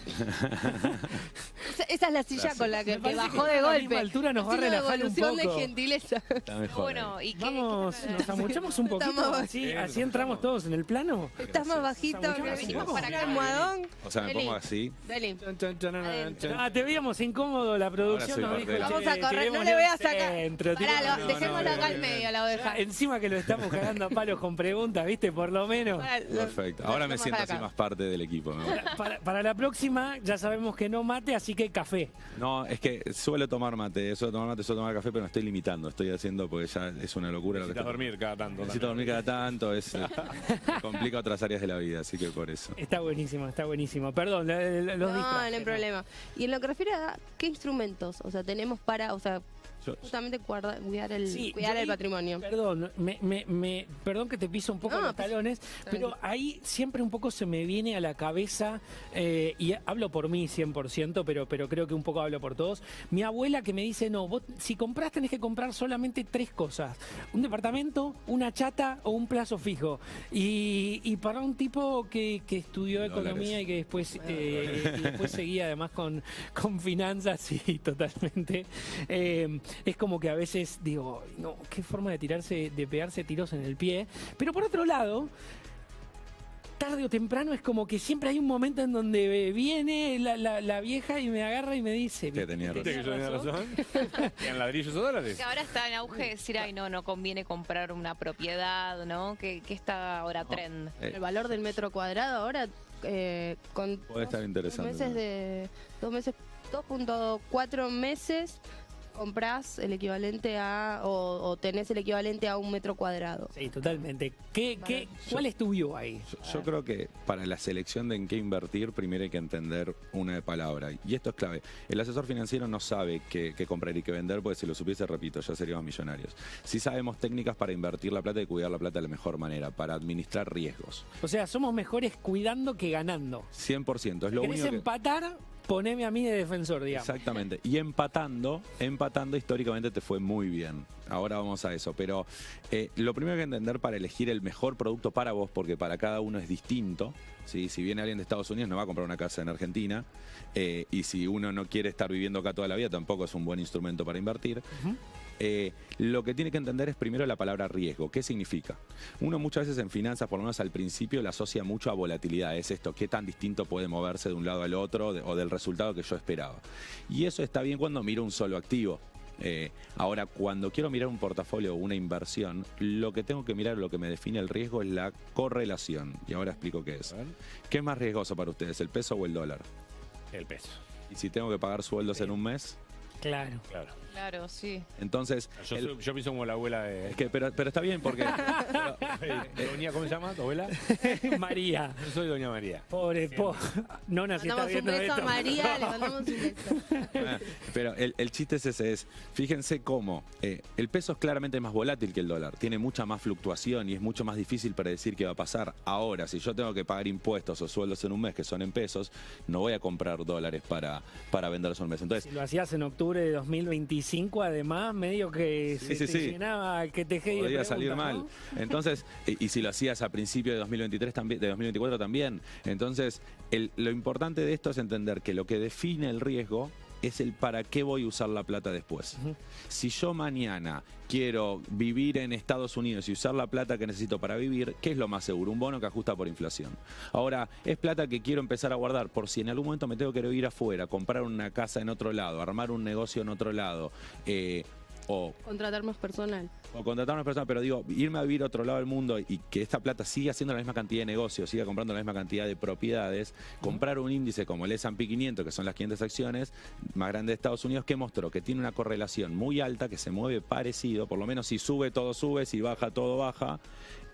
Esa es la silla con la que
me parece
bajó
que
de
a la
golpe.
misma altura nos va a
Estilo de
relajar un
evolución
poco.
de gentileza.
Está mejor.
Bueno, ¿y qué?
Vamos, nos amuchamos un poquito,
Estamos-
así entramos todos en el plano.
Estás más bajito,
Estamos
que
así,
venimos
vamos.
para acá, almohadón.
O sea, me pongo así.
Dale.
Te veíamos incómodo, la producción
Ahora
nos
soy
dijo,
parte
Vamos
"Che,
a correr, no
tiremos
le voy a
el
sacar.
centro,
Pará,
tiremos-
dejémoslo acá al medio, a la oveja.
Encima que lo estamos cagando a palos con preguntas, ¿viste? Por lo menos.
Perfecto. Ahora me siento así más parte del equipo. ¿No?
Para la próxima ya sabemos que no mate, así que café.
No, es que suelo tomar mate, suelo tomar café, pero me estoy limitando. Estoy haciendo porque ya es una locura lo que
Necesitas
estoy-
dormir cada tanto.
Necesito dormir cada tanto, me complica otras áreas de la vida, así que por eso.
Está buenísimo, está buenísimo. Perdón, los
No,
distraje,
no hay problema. Y en lo que refiere a qué instrumentos, tenemos para,
Yo-
justamente cuidar el
Sí,
cuidar
yo
el
ahí-
patrimonio.
Perdón, perdón que te piso un poco
No,
los talones, pero ahí siempre un poco se me viene a la cabeza, y hablo por mí 100%, pero creo que un poco hablo por todos. Mi abuela que me dice, no, vos si comprás tenés que comprar solamente 3 cosas. Un departamento, una chata o un plazo fijo. Y para un tipo que estudió economía
Dólares.
y que después seguía además con finanzas, sí, totalmente. Es como que a veces digo, no, qué forma de pegarse tiros en el pie. Pero por otro lado, tarde o temprano es como que siempre hay un momento en donde viene la vieja y me agarra y me dice...
Que tenía
¿Viste que yo tenía razón? ¿En ladrillos o dólares?
Que ahora está en auge decir, ay, no conviene comprar una propiedad, ¿no? Que está ahora trend.
El valor del metro cuadrado ahora con
Puede estar interesante,
2.4 meses comprás el equivalente a o tenés el equivalente a un metro cuadrado.
Sí, totalmente. ¿Cuál es tu view ahí?
Yo creo que para la selección de en qué invertir, primero hay que entender una palabra. Y esto es clave. El asesor financiero no sabe qué comprar y qué vender, porque si lo supiese, repito, ya seríamos millonarios. Sí sabemos técnicas para invertir la plata y cuidar la plata de la mejor manera, para administrar riesgos.
O sea, somos mejores cuidando que ganando.
100%. Es lo
¿Querés
único que...
empatar? Poneme a mí de defensor, digamos.
Exactamente. Y empatando históricamente te fue muy bien. Ahora vamos a eso. Pero lo primero que entender para elegir el mejor producto para vos, porque para cada uno es distinto. ¿Sí? Si viene alguien de Estados Unidos no va a comprar una casa en Argentina. Y si uno no quiere estar viviendo acá toda la vida, tampoco es un buen instrumento para invertir. Lo que tiene que entender es primero la palabra riesgo. ¿Qué significa? Uno muchas veces en finanzas, por lo menos al principio, la asocia mucho a volatilidad. Es esto, qué tan distinto puede moverse de un lado al otro o del resultado que yo esperaba. Y eso está bien cuando miro un solo activo. Ahora, cuando quiero mirar un portafolio o una inversión, lo que tengo que mirar, lo que me define el riesgo es la correlación. Y ahora explico qué es. ¿Qué es más riesgoso para ustedes, el peso o el dólar?
El peso.
¿Y si tengo que pagar sueldos en un mes?
Claro.
Claro.
Claro, sí.
Entonces,
Yo pienso como la abuela de...
pero está bien porque...
Doña, ¿cómo se llama tu abuela?
María.
Yo soy Doña María.
Pobre. Nona, si está
Mandamos un
viendo
beso a
esto.
María, le mandamos un beso.
Pero el chiste es ese, fíjense cómo el peso es claramente más volátil que el dólar, tiene mucha más fluctuación y es mucho más difícil predecir qué va a pasar. Ahora, si yo tengo que pagar impuestos o sueldos en un mes que son en pesos, no voy a comprar dólares para venderlos en un mes. Entonces,
Si lo hacías en octubre de 2025, además, medio que
Sí,
se
sí,
te
sí.
llenaba que te
podría salir mal. Entonces, y si lo hacías a principio de 2023 también, de 2024 también. Entonces, lo importante de esto es entender que lo que define el riesgo es el para qué voy a usar la plata después. Si yo mañana quiero vivir en Estados Unidos y usar la plata que necesito para vivir, ¿qué es lo más seguro? Un bono que ajusta por inflación. Ahora, es plata que quiero empezar a guardar por si en algún momento me tengo que ir afuera, comprar una casa en otro lado, armar un negocio en otro lado, o
Contratar más personal.
contratar a una persona, pero digo, irme a vivir a otro lado del mundo y que esta plata siga haciendo la misma cantidad de negocios, siga comprando la misma cantidad de propiedades, comprar un índice como el S&P 500, que son las 500 acciones más grandes de Estados Unidos, que mostró que tiene una correlación muy alta, que se mueve parecido, por lo menos si sube, todo sube, si baja, todo baja,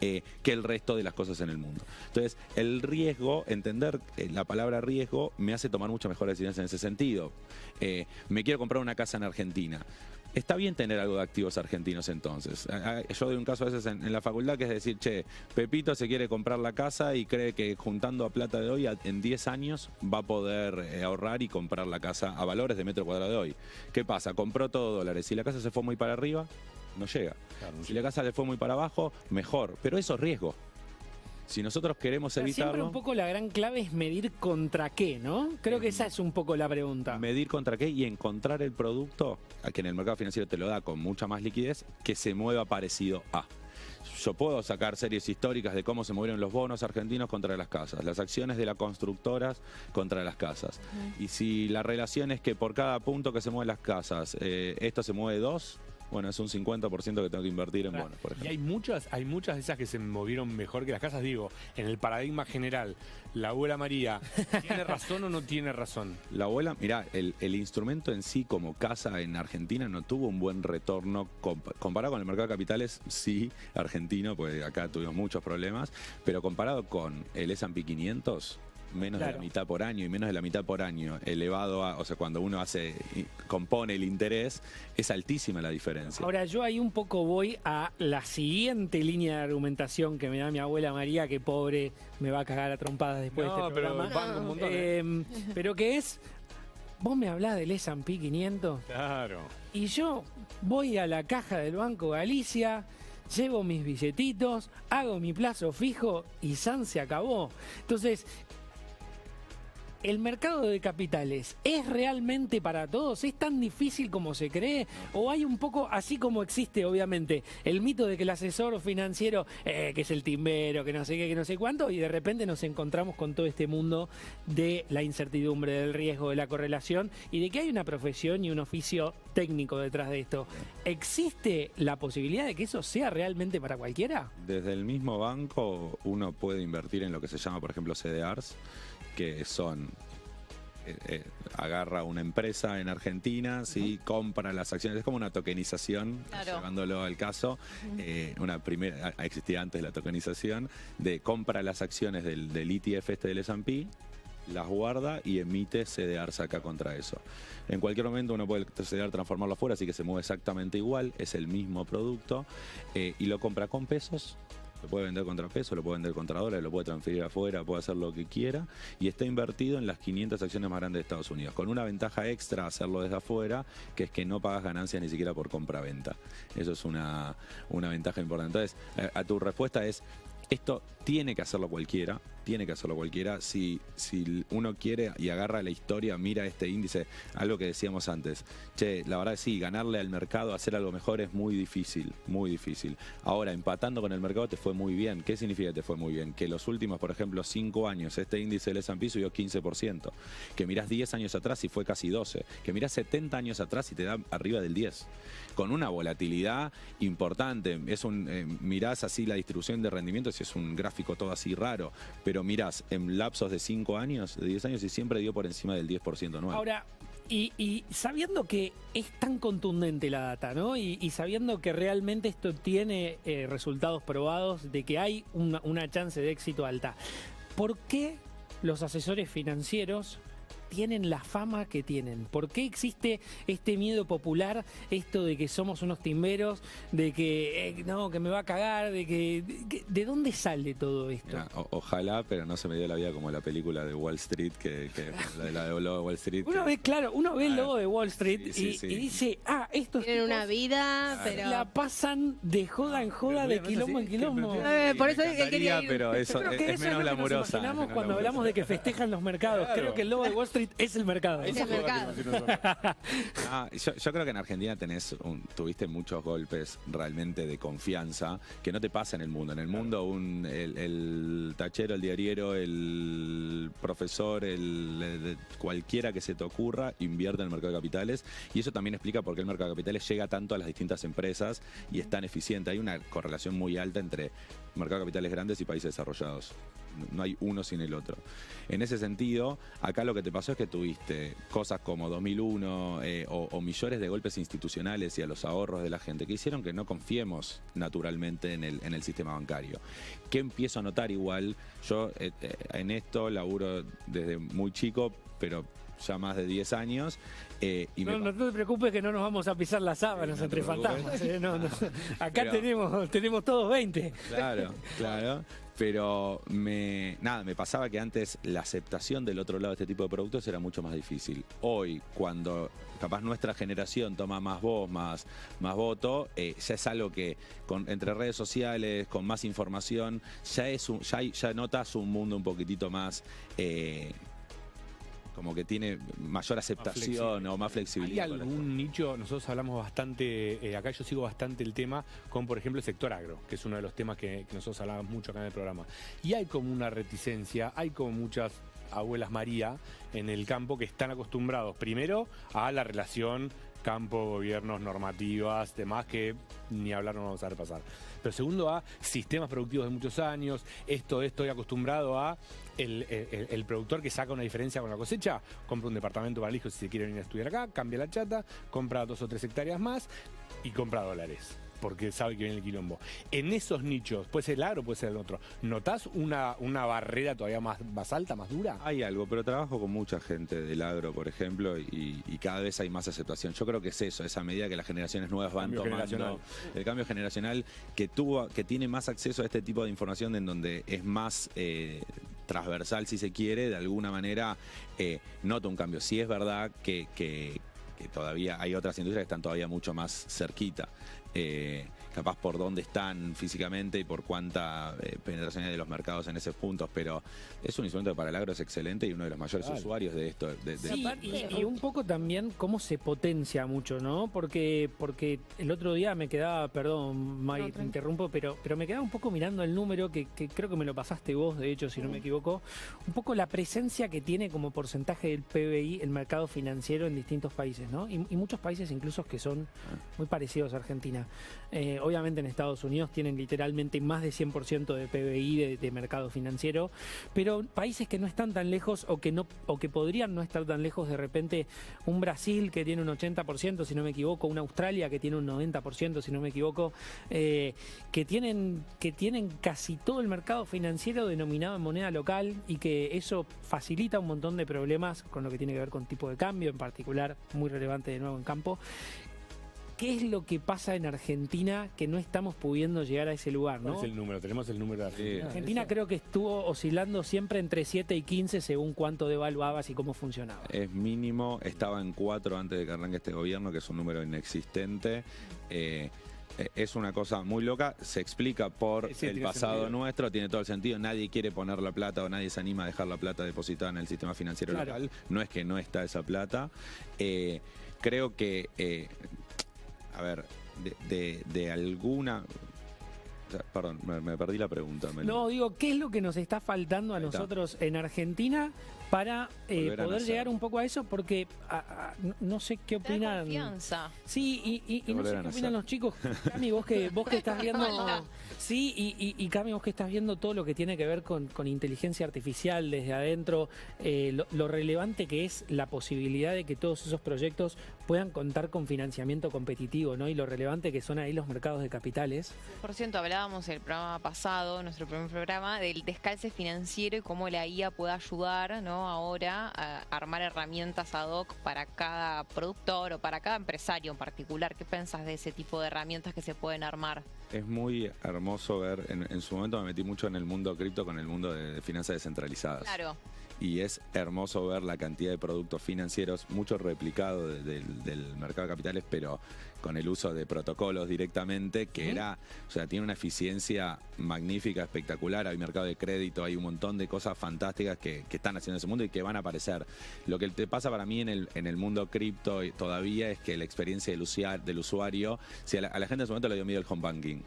que el resto de las cosas en el mundo. Entonces, el riesgo, entender la palabra riesgo, me hace tomar muchas mejores decisiones en ese sentido. Me quiero comprar una casa en Argentina. Está bien tener algo de activos argentinos entonces. Yo doy un caso a veces en la facultad que es decir, che, Pepito se quiere comprar la casa y cree que juntando a plata de hoy, en 10 años va a poder ahorrar y comprar la casa a valores de metro cuadrado de hoy. ¿Qué pasa? Compró todo dólares. Si la casa se fue muy para arriba, no llega.
Claro,
Si la casa le fue muy para abajo, mejor. Pero eso es riesgo. Si nosotros queremos
Siempre
evitarlo,
un poco la gran clave es medir contra qué, ¿no? Creo que esa es un poco la pregunta.
medir contra qué y encontrar el producto, a que en el mercado financiero te lo da con mucha más liquidez, que se mueva parecido a. Yo puedo sacar series históricas de cómo se movieron los bonos argentinos contra las casas, las acciones de las constructoras contra las casas. Y si la relación es que por cada punto que se mueven las casas, esto se mueve 2, bueno, es un 50% que tengo que invertir en
Claro.
bonos, por
Y
ejemplo.
hay muchas de esas que se movieron mejor que las casas. Digo, en el paradigma general, la abuela María, ¿tiene razón o no tiene razón?
La abuela, mirá, el instrumento en sí como casa en Argentina no tuvo un buen retorno comparado con el mercado de capitales, sí, argentino, pues acá tuvimos muchos problemas, pero comparado con el S&P 500, menos de
Claro.
la mitad por año y menos de la mitad por año elevado a, o sea, cuando uno compone el interés, es altísima la diferencia.
Ahora, yo ahí un poco voy a la siguiente línea de argumentación que me da mi abuela María, que pobre me va a cagar a trompadas después de
No,
este
pero
programa.
van un montón.
Pero que es, vos me hablás del S&P 500
Claro.
y yo voy a la caja del Banco Galicia, llevo mis billetitos, hago mi plazo fijo y San se acabó. Entonces, ¿el mercado de capitales es realmente para todos? ¿Es tan difícil como se cree? ¿O hay un poco, así como existe obviamente el mito de que el asesor financiero, que es el timbero, que no sé qué, que no sé cuánto, y de repente nos encontramos con todo este mundo de la incertidumbre, del riesgo, de la correlación, y de que hay una profesión y un oficio técnico detrás de esto? ¿Existe la posibilidad de que eso sea realmente para cualquiera?
Desde el mismo banco uno puede invertir en lo que se llama, por ejemplo, CDRs, que son, agarra una empresa en Argentina, ¿sí? Compra las acciones, es como una tokenización,
Claro.
llevándolo al caso, una primera, existía antes la tokenización, de compra las acciones del ETF del S&P, las guarda y emite CDRs acá contra eso. En cualquier momento uno puede el CDR transformarlo afuera, así que se mueve exactamente igual, es el mismo producto, y lo compra con pesos. Lo puede vender contra peso, lo puede vender contra dólares, lo puede transferir afuera, puede hacer lo que quiera, y está invertido en las 500 acciones más grandes de Estados Unidos, con una ventaja extra hacerlo desde afuera, que es que no pagas ganancias ni siquiera por compra-venta. Eso es una ventaja importante. Entonces, a tu respuesta es, esto tiene que hacerlo cualquiera, si uno quiere y agarra la historia, mira este índice, algo que decíamos antes, la verdad que sí, ganarle al mercado, hacer algo mejor es muy difícil, muy difícil. Ahora, empatando con el mercado te fue muy bien. ¿Qué significa que te fue muy bien? Que los últimos, por ejemplo, 5 años, este índice del S&P subió 15%, que mirás 10 años atrás y fue casi 12%, que mirás 70 años atrás y te da arriba del 10%, con una volatilidad importante. Mirás así la distribución de rendimientos y es un gráfico todo así raro, pero mirás en lapsos de 5 años, de 10 años, y siempre dio por encima del 10% anual.
Ahora, y sabiendo que es tan contundente la data, ¿no? Y sabiendo que realmente esto tiene resultados probados, de que hay una chance de éxito alta, ¿por qué los asesores financieros tienen la fama que tienen? ¿Por qué existe este miedo popular, esto de que somos unos timberos, de que no, que me va a cagar, ¿de dónde sale todo esto?
Mira, ojalá, pero no se me dio la vida como la película de Wall Street, la de Lobo de Wall Street.
Uno ve el logo de Wall Street
sí.
y dice, estos
Tienen
tipos
una vida, pero...
la pasan de joda en joda, de quilombo en quilombo.
Por eso él quería ir.
Pero eso
Yo creo que
es
eso es
menos
lo que nos
glamurosa.
imaginamos cuando hablamos de que festejan los mercados.
Claro.
Creo que el logo de Wall Street es el mercado.
Es el mercado.
Yo creo que en Argentina tuviste muchos golpes realmente de confianza que no te pasa en el mundo. En el mundo el tachero, el diariero, el profesor, cualquiera que se te ocurra invierte en el mercado de capitales, y eso también explica por qué el mercado de capitales llega tanto a las distintas empresas y es tan eficiente. Hay una correlación muy alta entre mercado de capitales grandes y países desarrollados. No hay uno sin el otro. En ese sentido, acá lo que te pasó es que tuviste cosas como 2001 o millones de golpes institucionales y a los ahorros de la gente que hicieron que no confiemos naturalmente en el sistema bancario. ¿Qué empiezo a notar igual? Yo en esto laburo desde muy chico, pero ya más de 10 años.
No te preocupes que no nos vamos a pisar las sábanas
No te
entre
preocupes.
fantasmas. Acá
Pero-
tenemos todos 20.
Claro. Pero me pasaba que antes la aceptación del otro lado de este tipo de productos era mucho más difícil. Hoy, cuando capaz nuestra generación toma más voz, más voto, ya es algo que entre redes sociales, con más información, ya notas un mundo un poquitito más... como que tiene mayor aceptación o más
¿Hay
flexibilidad.
algún nicho? Nosotros hablamos bastante, acá yo sigo bastante el tema con, por ejemplo, el sector agro, que es uno de los temas que nosotros hablamos mucho acá en el programa. Y hay como una reticencia, hay como muchas abuelas María en el campo que están acostumbrados primero a la relación campo, gobiernos, normativas, demás que ni hablar no vamos a ver pasar. Pero segundo a sistemas productivos de muchos años, estoy acostumbrado a el productor que saca una diferencia con la cosecha, compra un departamento para el hijo si se quiere venir a estudiar acá, cambia la chata, compra 2 o 3 hectáreas más y compra dólares, porque sabe que viene el quilombo. En esos nichos, puede ser el agro, puede ser el otro, ¿notás una barrera todavía más alta, más dura?
Hay algo, pero trabajo con mucha gente del agro, por ejemplo, y cada vez hay más aceptación. Yo creo que es eso, esa medida que las generaciones nuevas van
Cambio
tomando,
generacional.
el cambio generacional que tiene más acceso a este tipo de información en donde es más transversal, si se quiere, de alguna manera nota un cambio. Sí es verdad que todavía hay otras industrias que están todavía mucho más cerquita. capaz por dónde están físicamente y por cuánta penetración hay de los mercados en esos puntos, pero es un instrumento que para el agro es excelente y uno de los mayores usuarios de esto.
Sí, y un poco también cómo se potencia mucho, ¿no? Porque el otro día me quedaba, perdón, May, te interrumpo, pero me quedaba un poco mirando el número que creo que me lo pasaste vos, de hecho, si no me equivoco, un poco la presencia que tiene como porcentaje del PBI el mercado financiero en distintos países, ¿no? Y muchos países incluso que son muy parecidos a Argentina. Obviamente en Estados Unidos tienen literalmente más de 100% de PBI de mercado financiero, pero países que no están tan lejos o que podrían no estar tan lejos, de repente un Brasil que tiene un 80%, si no me equivoco, una Australia que tiene un 90%, si no me equivoco, que tienen casi todo el mercado financiero denominado en moneda local, y que eso facilita un montón de problemas con lo que tiene que ver con tipo de cambio, en particular, muy relevante de nuevo en campo. ¿Qué es lo que pasa en Argentina que no estamos pudiendo llegar a ese lugar, ¿no?
¿Cuál es el número? Tenemos el número de Argentina.
Argentina creo que estuvo oscilando siempre entre 7 y 15 según cuánto devaluabas y cómo funcionaba.
Es mínimo, estaba en 4 antes de que arranque este gobierno, que es un número inexistente. Es una cosa muy loca, se explica por el pasado nuestro, tiene todo el sentido, nadie quiere poner la plata o nadie se anima a dejar la plata depositada en el sistema financiero local, no es que no está esa plata. Creo que, a ver, de alguna... O sea, perdón, me perdí la pregunta.
No, digo, ¿qué es lo que nos está faltando a nosotros en Argentina para poder llegar un poco a eso? Porque no sé qué opinan.
Confianza.
Sí, y no sé qué opinan los chicos. Cami, vos que estás viendo. Sí, y Cami, vos que estás viendo todo lo que tiene que ver con inteligencia artificial desde adentro, lo relevante que es la posibilidad de que todos esos proyectos puedan contar con financiamiento competitivo, ¿no? Y lo relevante que son ahí los mercados de capitales.
100%, hablábamos el programa pasado, nuestro primer programa, del descalce financiero y cómo la IA puede ayudar, ¿no? Ahora a armar herramientas ad hoc para cada productor o para cada empresario en particular. ¿Qué pensás de ese tipo de herramientas que se pueden armar?
Es muy hermoso ver, en su momento me metí mucho en el mundo cripto con el mundo de finanzas descentralizadas.
Claro.
Y es hermoso ver la cantidad de productos financieros, mucho replicado del mercado de capitales, pero con el uso de protocolos directamente, que tiene una eficiencia magnífica, espectacular. Hay mercado de crédito, hay un montón de cosas fantásticas que están haciendo en ese mundo y que van a aparecer. Lo que te pasa para mí en el mundo cripto todavía es que la experiencia del usuario, si a la gente en su momento le dio miedo el home banking.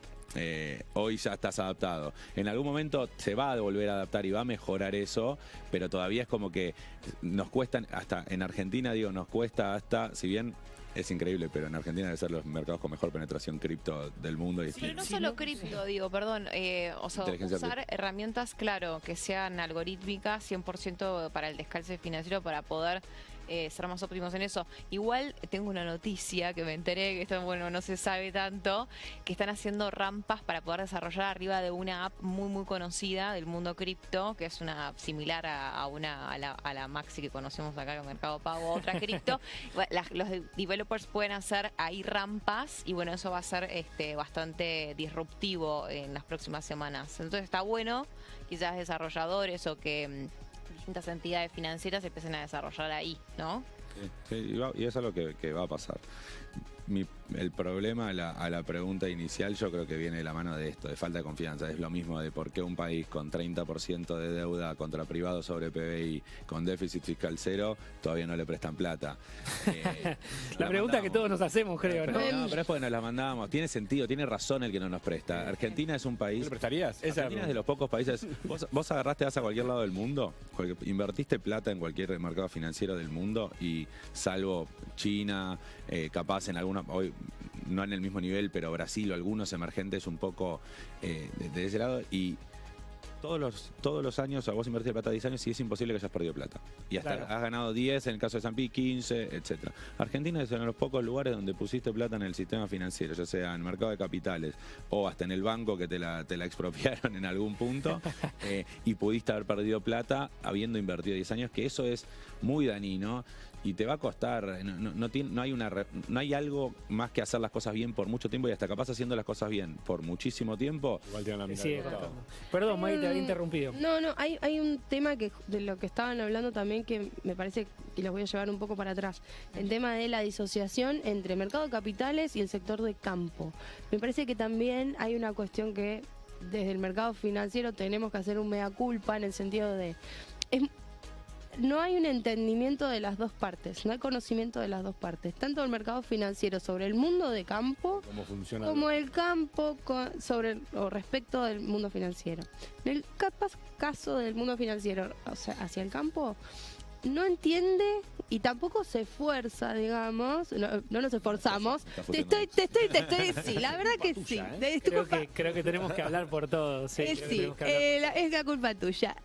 Hoy ya estás adaptado. En algún momento se va a volver a adaptar y va a mejorar eso, pero todavía es como que nos cuesta, hasta en Argentina, nos cuesta hasta, si bien es increíble, pero en Argentina debe ser los mercados con mejor penetración cripto del mundo.
Pero no solo cripto, perdón, o sea, usar herramientas, claro, que sean algorítmicas, 100% para el descalce financiero, para poder ser más óptimos en eso. Igual tengo una noticia que me enteré, que esto, bueno, no se sabe tanto, que están haciendo rampas para poder desarrollar arriba de una app muy muy conocida del mundo cripto, que es una app similar a la Maxi que conocemos acá en Mercado Pago, otra cripto. Los developers pueden hacer ahí rampas y bueno, eso va a ser bastante disruptivo en las próximas semanas. Entonces está bueno, quizás desarrolladores o que distintas entidades financieras empiecen a desarrollar ahí, ¿no?
Sí, y eso es lo que va a pasar. El problema a la pregunta inicial yo creo que viene de la mano de esto, de falta de confianza. Es lo mismo de por qué un país con 30% de deuda contra privados sobre PBI, con déficit fiscal cero, todavía no le prestan plata.
La pregunta que todos nos hacemos, creo, ¿no?
No, pero es porque nos la mandamos. Tiene sentido, tiene razón el que no nos presta. Argentina es un país...
¿Le prestarías?
Argentina es de los pocos países... Vos agarraste, vas a cualquier lado del mundo, invertiste plata en cualquier mercado financiero del mundo y salvo China, capaz en algunos... Hoy no en el mismo nivel, pero Brasil o algunos emergentes un poco de ese lado, y todos los años, a vos invertís plata 10 años y es imposible que hayas perdido plata. Y hasta has ganado 10, en el caso de S&P 15, etc. Argentina es uno de los pocos lugares donde pusiste plata en el sistema financiero, ya sea en el mercado de capitales o hasta en el banco que te la expropiaron en algún punto, y pudiste haber perdido plata habiendo invertido 10 años, que eso es muy dañino. y te va a costar, no hay algo más que hacer las cosas bien por mucho tiempo y hasta capaz haciendo las cosas bien por muchísimo tiempo.
Igual te van a mirar
Sigue
de costado.
costando. Perdón, May, te había interrumpido.
No, hay un tema que de lo que estaban hablando también que me parece que los voy a llevar un poco para atrás. El tema de la disociación entre mercado de capitales y el sector de campo. Me parece que también hay una cuestión que desde el mercado financiero tenemos que hacer un mea culpa en el sentido de... no hay un entendimiento de las dos partes, no hay conocimiento de las dos partes, tanto el mercado financiero sobre el mundo de campo
¿Cómo funciona?
como el campo sobre o respecto del mundo financiero. En el caso del mundo financiero, o sea, hacia el campo, no entiende y tampoco se esfuerza, digamos, no nos esforzamos. Te estoy, sí, la verdad que sí. Es tu culpa.
Creo que tenemos que hablar por todos. Sí, creo que
Sí,
tenemos que hablar
es la culpa tuya.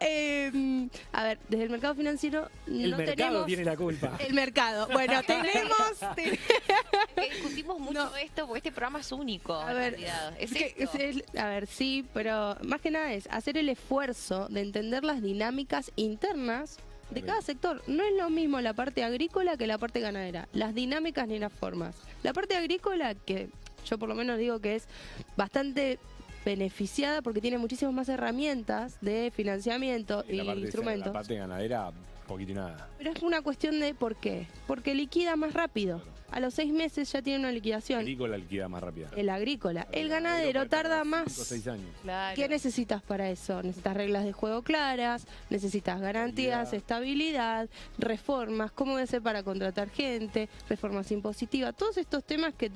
A ver, desde el mercado financiero
el
no
mercado
tenemos...
tiene la culpa.
El mercado. Bueno, tenemos...
Que discutimos mucho
No.
esto porque este programa es único.
A
en
ver,
realidad. Es
que-
esto.
a ver, sí, pero más que nada es hacer el esfuerzo de entender las dinámicas internas de cada sector. No es lo mismo la parte agrícola que la parte ganadera. Las dinámicas ni las formas. La parte agrícola, que yo por lo menos digo que es bastante beneficiada porque tiene muchísimas más herramientas de financiamiento
Y
y
la parte,
instrumentos.
la parte ganadera, poquito y nada.
Pero es una cuestión de ¿por qué? Porque liquida más rápido. A los 6 meses ya tiene una liquidación.
Agrícola liquida más rápida.
El agrícola. El ganadero tarda más.
5 o 6 años.
Claro.
¿Qué necesitas para eso? Necesitas reglas de juego claras, necesitas garantías, estabilidad, reformas, cómo debe ser para contratar gente, reformas impositivas, todos estos temas que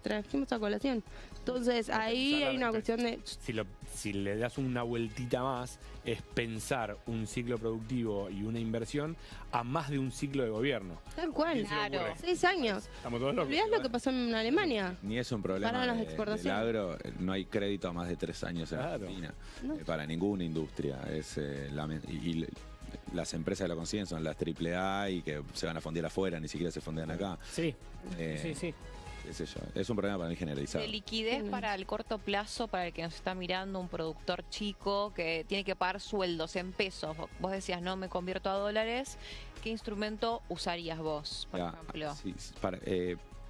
trajimos a colación. Entonces ahí hay una cuestión de...
Si le das una vueltita más, es pensar un ciclo productivo y una inversión a más de un ciclo de gobierno.
Tal cual.
¿Quién se le
Claro.
ocurre?
6 años.
Estamos todos locos.
¿Olvidás lo que pasó en Alemania?
Ni es un problema
Pararon las
del
exportaciones.
agro, no hay crédito a más de 3 años en
Claro.
Argentina,
No.
para ninguna industria. Las empresas que lo consiguen son las AAA y que se van a fondear afuera, ni siquiera se fondean acá.
Sí,
Eh,
sí.
qué sé yo, es un problema para mí generalizado.
De liquidez para el corto plazo, para el que nos está mirando, un productor chico que tiene que pagar sueldos en pesos. Vos decías, no me convierto a dólares. ¿Qué instrumento usarías vos, por
Ya,
ejemplo?
sí,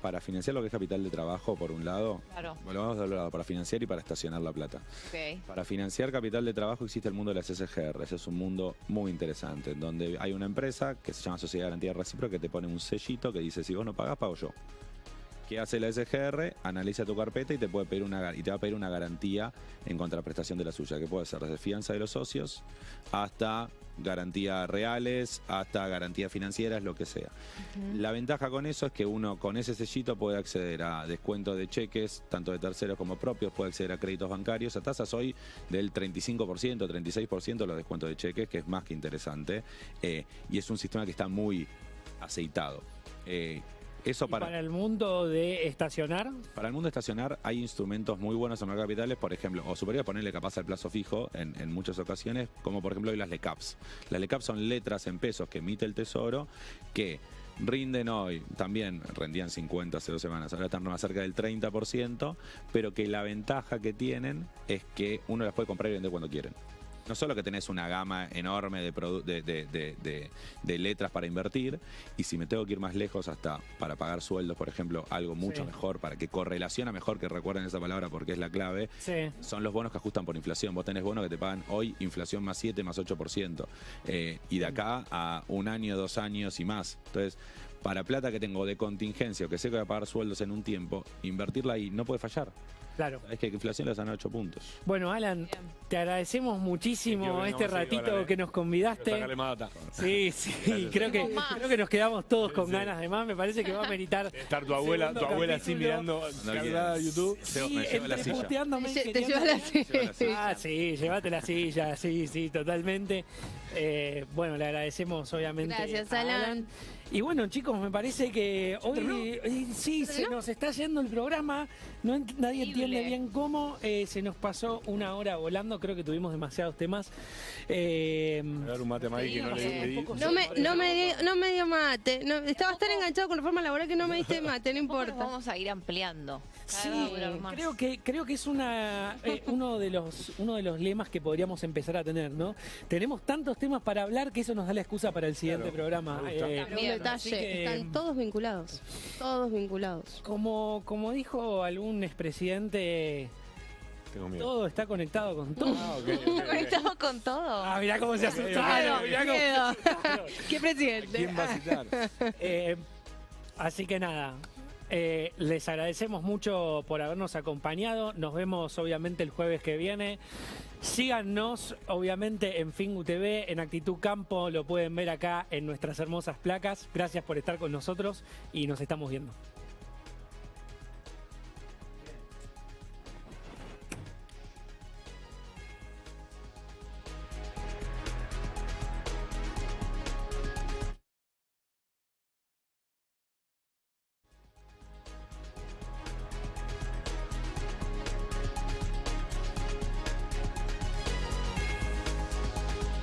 para financiar lo que es capital de trabajo, por un lado,
Claro,
bueno, vamos a hablar para financiar y para estacionar la plata.
ok.
Para financiar capital de trabajo existe el mundo de las SGR. Ese es un mundo muy interesante, en donde hay una empresa que se llama Sociedad de Garantía Recíproca que te pone un sellito que dice, si vos no pagás, pago yo. ¿Qué hace la SGR? Analiza tu carpeta y te va a pedir una garantía en contraprestación de la suya, que puede ser desde fianza de los socios hasta garantías reales, hasta garantías financieras, lo que sea. La ventaja con eso es que uno con ese sellito puede acceder a descuentos de cheques, tanto de terceros como propios, puede acceder a créditos bancarios, a tasas hoy del 35%, 36% los descuentos de cheques, que es más que interesante, y es un sistema que está muy aceitado. Eso
¿Y
para
el mundo de estacionar?
Para el mundo estacionar hay instrumentos muy buenos en mercado de capitales, por ejemplo, o superior a ponerle capaz al plazo fijo en muchas ocasiones, como por ejemplo hoy las LECAPs. Las LECAPs son letras en pesos que emite el Tesoro que rinden hoy, también rendían 50 hace 2 semanas, ahora están más cerca del 30%, pero que la ventaja que tienen es que uno las puede comprar y vender cuando quieren. No solo que tenés una gama enorme de letras para invertir, y si me tengo que ir más lejos hasta para pagar sueldos, por ejemplo, algo mucho
Sí.
mejor, para que correlaciona mejor, que recuerden esa palabra porque es la clave,
Sí.
son los bonos que ajustan por inflación. Vos tenés bonos que te pagan hoy inflación más 7, más 8%, y de acá a 1 año, 2 años y más. Entonces, para plata que tengo de contingencia o que sé que voy a pagar sueldos en un tiempo, invertirla ahí no puede fallar.
Claro.
Es que inflación le dan 8 puntos.
Bueno, Alan,
Bien.
te agradecemos
Sí,
muchísimo
quiero que
este
vengamos a seguir,
ratito
Alan,
que nos convidaste.
Sacarle más data.
Sí, sí,
Gracias.
creo
Más.
que nos quedamos todos con
Sí.
ganas de más. Me parece que va a meritar.
Estar tu abuela
segundo
así
capítulo.
mirando cargada de YouTube.
Se-
Sí,
me lleva la
entre
silla.
puteándome y
Te
queriendo-
llevas la
Lleva la silla.
Ah, sí, llévate la silla, sí, totalmente. Bueno, le agradecemos obviamente.
Gracias,
a
Alan.
Y bueno, chicos, me parece que hoy sí, se
¿Terminó?
nos está yendo el programa. Nadie
Increíble.
entiende bien cómo. Se nos pasó 1 hora volando. Creo que tuvimos demasiados temas.
Me voy a dar un mate más ahí que no le di.
No me dio mate. No, estaba tan enganchado con la forma laboral que no me diste mate, no
¿Cómo nos
importa.
vamos a ir ampliando? Cada
Sí,
vez va a durar más.
creo que es uno de los lemas que podríamos empezar a tener, ¿no? Tenemos tantos temas para hablar, que eso nos da la excusa para el siguiente
Claro,
programa.
me gusta.
Un
También,
detalle,
así que,
están todos vinculados. Todos vinculados.
como dijo algún expresidente,
Tengo miedo.
todo está conectado con todo.
Ah, ok, ok, ok.
Conectado con todo.
Ah, mirá cómo se asustaron, mirá cómo se asustaron.
¿Qué
¿A
presidente?
quién va a citar?
Así que nada, les agradecemos mucho por habernos acompañado. Nos vemos obviamente el jueves que viene. Síganos obviamente en Fingu TV, en Actitud Campo, lo pueden ver acá en nuestras hermosas placas. Gracias por estar con nosotros y nos estamos viendo.